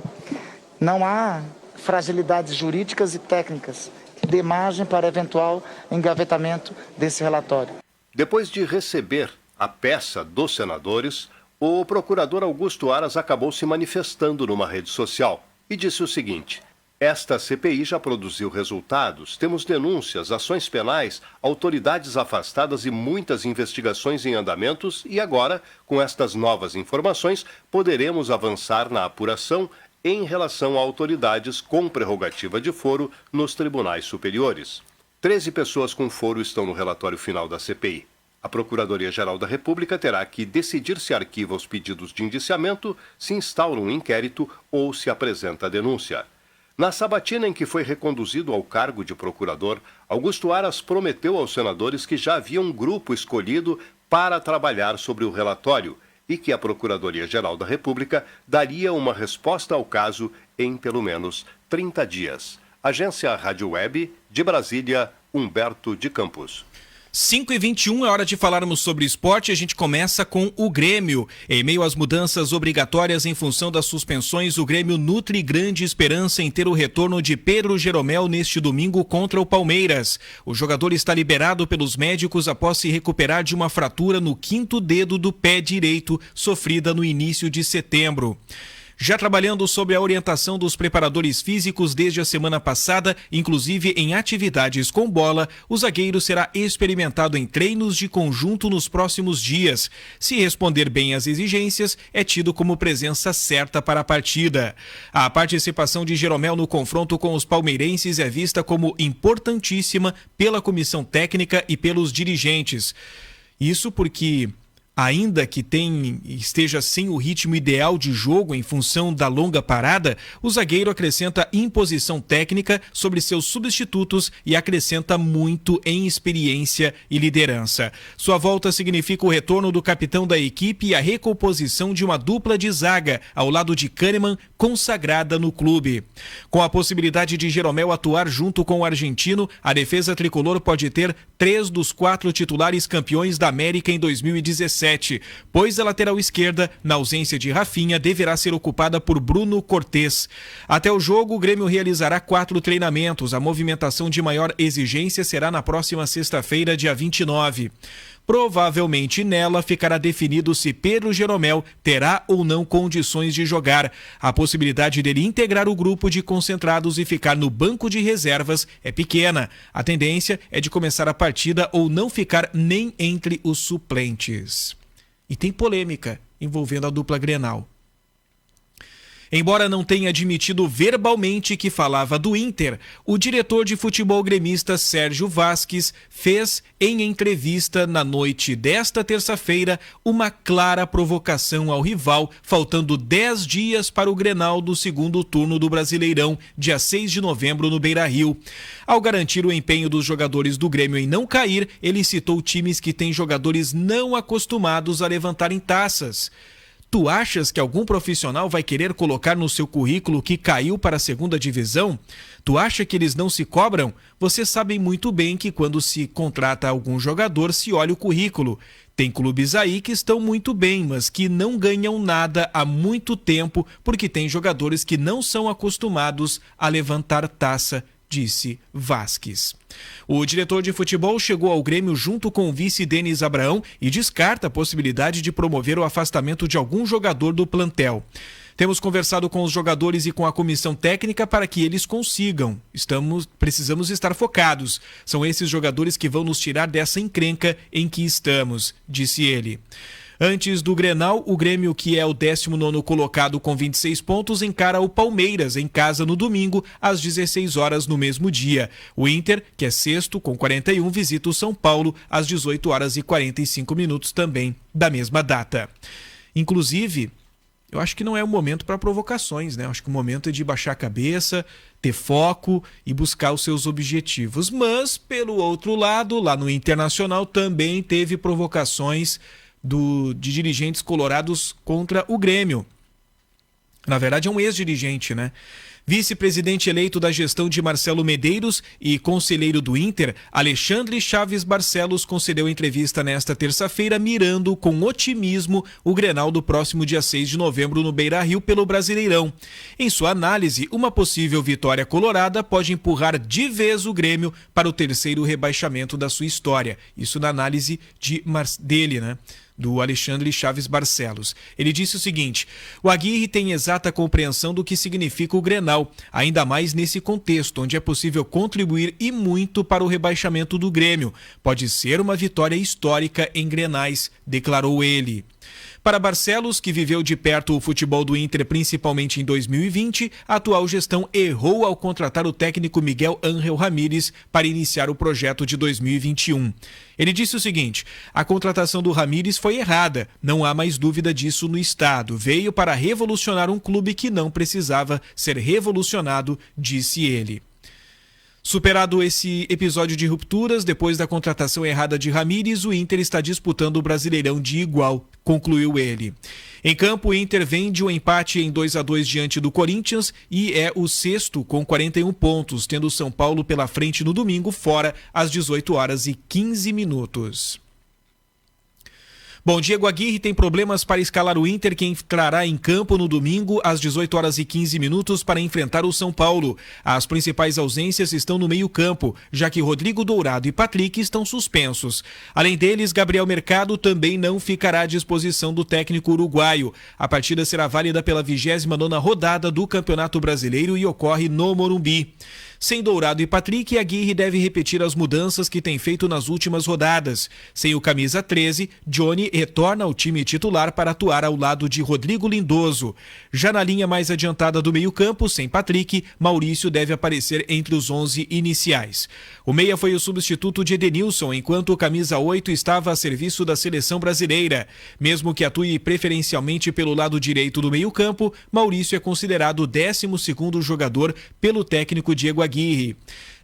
Não há fragilidades jurídicas e técnicas que dê margem para eventual engavetamento desse relatório. Depois de receber a peça dos senadores, o procurador Augusto Aras acabou se manifestando numa rede social e disse o seguinte: esta CPI já produziu resultados, temos denúncias, ações penais, autoridades afastadas e muitas investigações em andamentos e agora, com estas novas informações, poderemos avançar na apuração em relação a autoridades com prerrogativa de foro nos tribunais superiores. 13 pessoas com foro estão no relatório final da CPI. A Procuradoria-Geral da República terá que decidir se arquiva os pedidos de indiciamento, se instaura um inquérito ou se apresenta a denúncia. Na sabatina em que foi reconduzido ao cargo de procurador, Augusto Aras prometeu aos senadores que já havia um grupo escolhido para trabalhar sobre o relatório e que a Procuradoria-Geral da República daria uma resposta ao caso em pelo menos 30 dias. Agência Rádio Web, de Brasília, Humberto de Campos. 5h21 é hora de falarmos sobre esporte. A gente começa com o Grêmio. Em meio às mudanças obrigatórias em função das suspensões, o Grêmio nutre grande esperança em ter o retorno de Pedro Jeromel neste domingo contra o Palmeiras. O jogador está liberado pelos médicos após se recuperar de uma fratura no 5º dedo do pé direito, sofrida no início de setembro. Já trabalhando sobre a orientação dos preparadores físicos desde a semana passada, inclusive em atividades com bola, o zagueiro será experimentado em treinos de conjunto nos próximos dias. Se responder bem às exigências, é tido como presença certa para a partida. A participação de Jeromel no confronto com os palmeirenses é vista como importantíssima pela comissão técnica e pelos dirigentes. Isso porque, ainda que esteja sem o ritmo ideal de jogo em função da longa parada, o zagueiro acrescenta imposição técnica sobre seus substitutos e acrescenta muito em experiência e liderança. Sua volta significa o retorno do capitão da equipe e a recomposição de uma dupla de zaga ao lado de Kahneman, consagrada no clube. Com a possibilidade de Jeromel atuar junto com o argentino, a defesa tricolor pode ter 3 dos 4 titulares campeões da América em 2017. Pois a lateral esquerda, na ausência de Rafinha, deverá ser ocupada por Bruno Cortez. Até o jogo, o Grêmio realizará 4 treinamentos. A movimentação de maior exigência será na próxima sexta-feira, dia 29. Provavelmente nela ficará definido se Pedro Jeromel terá ou não condições de jogar. A possibilidade dele integrar o grupo de concentrados e ficar no banco de reservas é pequena. A tendência é de começar a partida ou não ficar nem entre os suplentes. E tem polêmica envolvendo a dupla Grenal. Embora não tenha admitido verbalmente que falava do Inter, o diretor de futebol gremista Sérgio Vasquez fez, em entrevista na noite desta terça-feira, uma clara provocação ao rival, faltando 10 dias para o Grenal do segundo turno do Brasileirão, dia 6 de novembro no Beira-Rio. Ao garantir o empenho dos jogadores do Grêmio em não cair, ele citou times que têm jogadores não acostumados a levantarem taças. Tu achas que algum profissional vai querer colocar no seu currículo que caiu para a segunda divisão? Tu acha que eles não se cobram? Vocês sabem muito bem que quando se contrata algum jogador, se olha o currículo. Tem clubes aí que estão muito bem, mas que não ganham nada há muito tempo porque tem jogadores que não são acostumados a levantar taça, disse Vasquez. O diretor de futebol chegou ao Grêmio junto com o vice Denis Abraão e descarta a possibilidade de promover o afastamento de algum jogador do plantel. Temos conversado com os jogadores e com a comissão técnica para que eles consigam. Precisamos estar focados. São esses jogadores que vão nos tirar dessa encrenca em que estamos, disse ele. Antes do Grenal, o Grêmio, que é o 19º colocado com 26 pontos, encara o Palmeiras em casa no domingo, às 16 horas no mesmo dia. O Inter, que é sexto com 41, visita o São Paulo às 18 horas e 45 minutos também da mesma data. Inclusive, eu acho que não é o momento para provocações, né? Eu acho que o momento é de baixar a cabeça, ter foco e buscar os seus objetivos. Mas, pelo outro lado, lá no Internacional também teve provocações de dirigentes colorados contra o Grêmio. Na verdade, é um ex-dirigente, né? Vice-presidente eleito da gestão de Marcelo Medeiros e conselheiro do Inter, Alexandre Chaves Barcelos concedeu entrevista nesta terça-feira, mirando com otimismo o Grenal do próximo dia 6 de novembro no Beira-Rio pelo Brasileirão. Em sua análise, uma possível vitória colorada pode empurrar de vez o Grêmio para o 3º rebaixamento da sua história. Isso na análise dele, né? Do Alexandre Chaves Barcelos. Ele disse o seguinte: o Aguirre tem exata compreensão do que significa o Grenal, ainda mais nesse contexto, onde é possível contribuir e muito para o rebaixamento do Grêmio. Pode ser uma vitória histórica em Grenais, declarou ele. Para Barcelos, que viveu de perto o futebol do Inter principalmente em 2020, a atual gestão errou ao contratar o técnico Miguel Ángel Ramírez para iniciar o projeto de 2021. Ele disse o seguinte: a contratação do Ramírez foi errada, não há mais dúvida disso no estado. Veio para revolucionar um clube que não precisava ser revolucionado, disse ele. Superado esse episódio de rupturas, depois da contratação errada de Ramírez, o Inter está disputando o Brasileirão de igual, concluiu ele. Em campo, o Inter vem de um empate em 2-2 diante do Corinthians e é o sexto com 41 pontos, tendo o São Paulo pela frente no domingo, fora às 18h15. Bom, Diego Aguirre tem problemas para escalar o Inter, que entrará em campo no domingo às 18h15 para enfrentar o São Paulo. As principais ausências estão no meio-campo, já que Rodrigo Dourado e Patrick estão suspensos. Além deles, Gabriel Mercado também não ficará à disposição do técnico uruguaio. A partida será válida pela 29ª rodada do Campeonato Brasileiro e ocorre no Morumbi. Sem Dourado e Patrick, Aguirre deve repetir as mudanças que tem feito nas últimas rodadas. Sem o camisa 13, Johnny retorna ao time titular para atuar ao lado de Rodrigo Lindoso. Já na linha mais adiantada do meio-campo, sem Patrick, Maurício deve aparecer entre os 11 iniciais. O meia foi o substituto de Edenilson, enquanto o camisa 8 estava a serviço da seleção brasileira. Mesmo que atue preferencialmente pelo lado direito do meio-campo, Maurício é considerado o 12º jogador pelo técnico Diego Aguirre.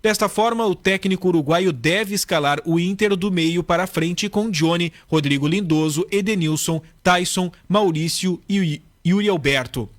Desta forma, o técnico uruguaio deve escalar o Inter do meio para frente com Johnny, Rodrigo Lindoso, Edenilson, Tyson, Maurício e Yuri Alberto.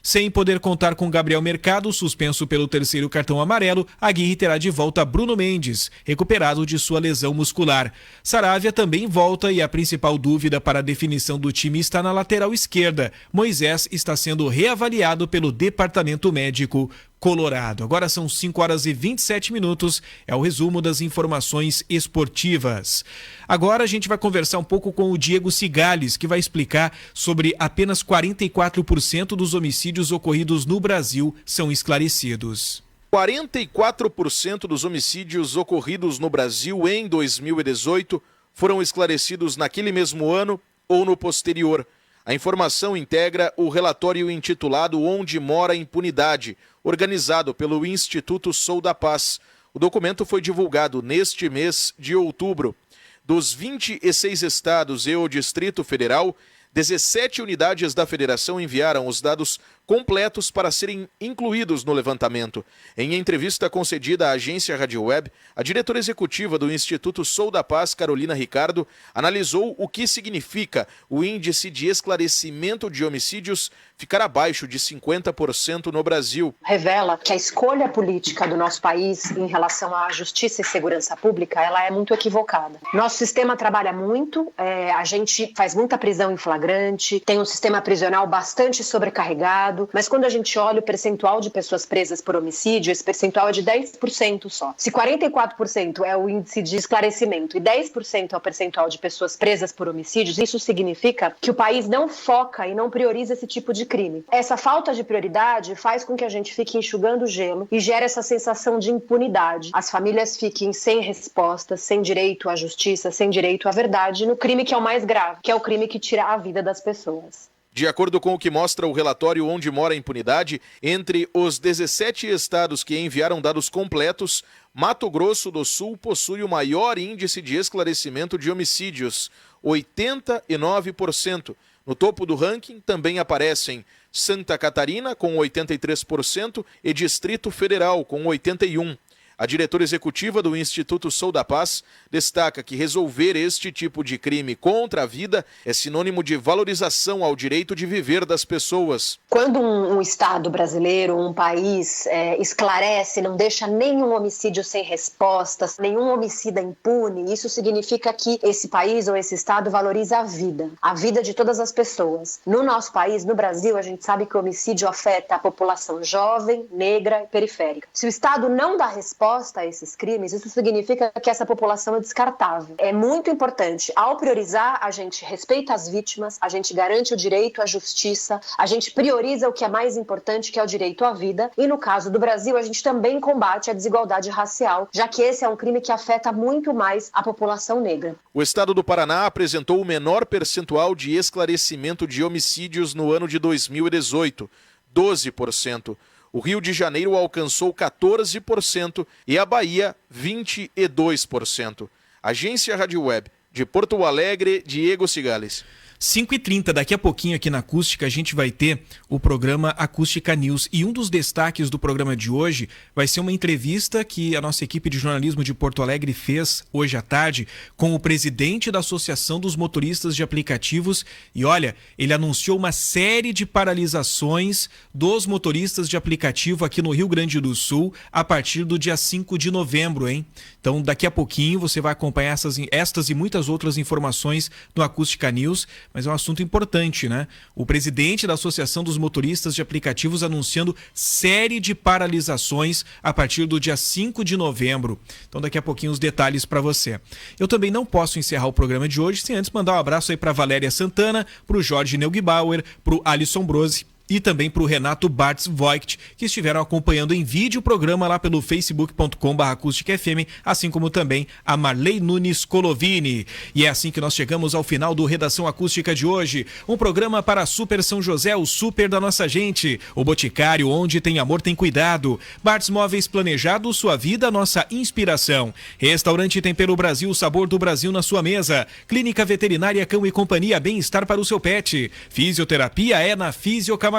Sem poder contar com Gabriel Mercado, suspenso pelo 3º cartão amarelo, Aguirre terá de volta Bruno Mendes, recuperado de sua lesão muscular. Saravia também volta e a principal dúvida para a definição do time está na lateral esquerda. Moisés está sendo reavaliado pelo departamento médico colorado. Agora são 5h27, é o resumo das informações esportivas. Agora a gente vai conversar um pouco com o Diego Cigales, que vai explicar sobre apenas 44% dos homicídios ocorridos no Brasil são esclarecidos. 44% dos homicídios ocorridos no Brasil em 2018 foram esclarecidos naquele mesmo ano ou no posterior. A informação integra o relatório intitulado Onde Mora a Impunidade, organizado pelo Instituto Sou da Paz. O documento foi divulgado neste mês de outubro. Dos 26 estados e o Distrito Federal, 17 unidades da federação enviaram os dados completos para serem incluídos no levantamento. Em entrevista concedida à agência Rádio Web, a diretora executiva do Instituto Sou da Paz, Carolina Ricardo, analisou o que significa o índice de esclarecimento de homicídios ficar abaixo de 50% no Brasil. Revela que a escolha política do nosso país em relação à justiça e segurança pública, ela é muito equivocada. Nosso sistema trabalha muito, a gente faz muita prisão em flagrante, tem um sistema prisional bastante sobrecarregado, mas quando a gente olha o percentual de pessoas presas por homicídio, esse percentual é de 10% só. Se 44% é o índice de esclarecimento e 10% é o percentual de pessoas presas por homicídios, isso significa que o país não foca e não prioriza esse tipo de crime. Essa falta de prioridade faz com que a gente fique enxugando gelo e gera essa sensação de impunidade. As famílias fiquem sem respostas, sem direito à justiça, sem direito à verdade no crime que é o mais grave, que é o crime que tira a vida das pessoas. De acordo com o que mostra o relatório Onde Mora a Impunidade, entre os 17 estados que enviaram dados completos, Mato Grosso do Sul possui o maior índice de esclarecimento de homicídios, 89%. No topo do ranking também aparecem Santa Catarina, com 83%, e Distrito Federal, com 81%. A diretora executiva do Instituto Sou da Paz destaca que resolver este tipo de crime contra a vida é sinônimo de valorização ao direito de viver das pessoas. Quando um Estado brasileiro, um país esclarece, não deixa nenhum homicídio sem respostas, nenhum homicida impune, isso significa que esse país ou esse Estado valoriza a vida de todas as pessoas. No nosso país, no Brasil, a gente sabe que o homicídio afeta a população jovem, negra e periférica. Se o Estado não dá resposta a esses crimes, isso significa que essa população é descartável. É muito importante, ao priorizar, a gente respeita as vítimas, a gente garante o direito à justiça, a gente prioriza o que é mais importante, que é o direito à vida, e no caso do Brasil, a gente também combate a desigualdade racial, já que esse é um crime que afeta muito mais a população negra. O estado do Paraná apresentou o menor percentual de esclarecimento de homicídios no ano de 2018, 12%. O Rio de Janeiro alcançou 14% e a Bahia 22%. Agência Rádio Web, de Porto Alegre, Diego Cigales. 5h30, daqui a pouquinho aqui na Acústica a gente vai ter o programa Acústica News. E um dos destaques do programa de hoje vai ser uma entrevista que a nossa equipe de jornalismo de Porto Alegre fez hoje à tarde com o presidente da Associação dos Motoristas de Aplicativos. E olha, ele anunciou uma série de paralisações dos motoristas de aplicativo aqui no Rio Grande do Sul a partir do dia 5 de novembro, hein? Então daqui a pouquinho você vai acompanhar estas e muitas outras informações no Acústica News. Mas é um assunto importante, né? O presidente da Associação dos Motoristas de Aplicativos anunciando série de paralisações a partir do dia 5 de novembro. Então daqui a pouquinho os detalhes para você. Eu também não posso encerrar o programa de hoje sem antes mandar um abraço aí para Valéria Santana, para o Jorge Neugbauer, para o Alisson Brose e também para o Renato Bartz Voigt, que estiveram acompanhando em vídeo o programa lá pelo facebook.com/acústicafm, assim como também a Marley Nunes Colovini. E é assim que nós chegamos ao final do Redação Acústica de hoje, um programa para Super São José, o super da nossa gente, o Boticário, onde tem amor tem cuidado, Bartz Móveis Planejado, sua vida, nossa inspiração, Restaurante Tempero Brasil, o sabor do Brasil na sua mesa, Clínica Veterinária Cão e Companhia, bem-estar para o seu pet, fisioterapia é na Fisiocamaquã.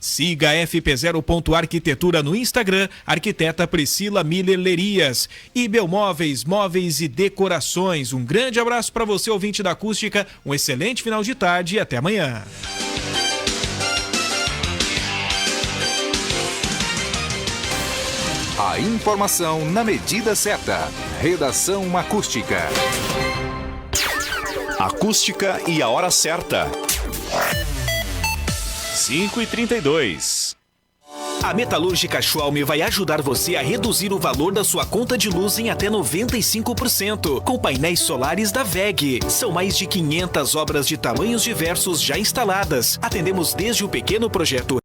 Siga FP0.arquitetura no Instagram, arquiteta Priscila Miller Lerias. E Belmóveis, móveis e decorações. Um grande abraço para você, ouvinte da Acústica, um excelente final de tarde e até amanhã. A informação na medida certa. Redação Acústica. Acústica e a hora certa. 5h32. A Metalúrgica Schwalm vai ajudar você a reduzir o valor da sua conta de luz em até 95%, com painéis solares da WEG. São mais de 500 obras de tamanhos diversos já instaladas. Atendemos desde o pequeno projeto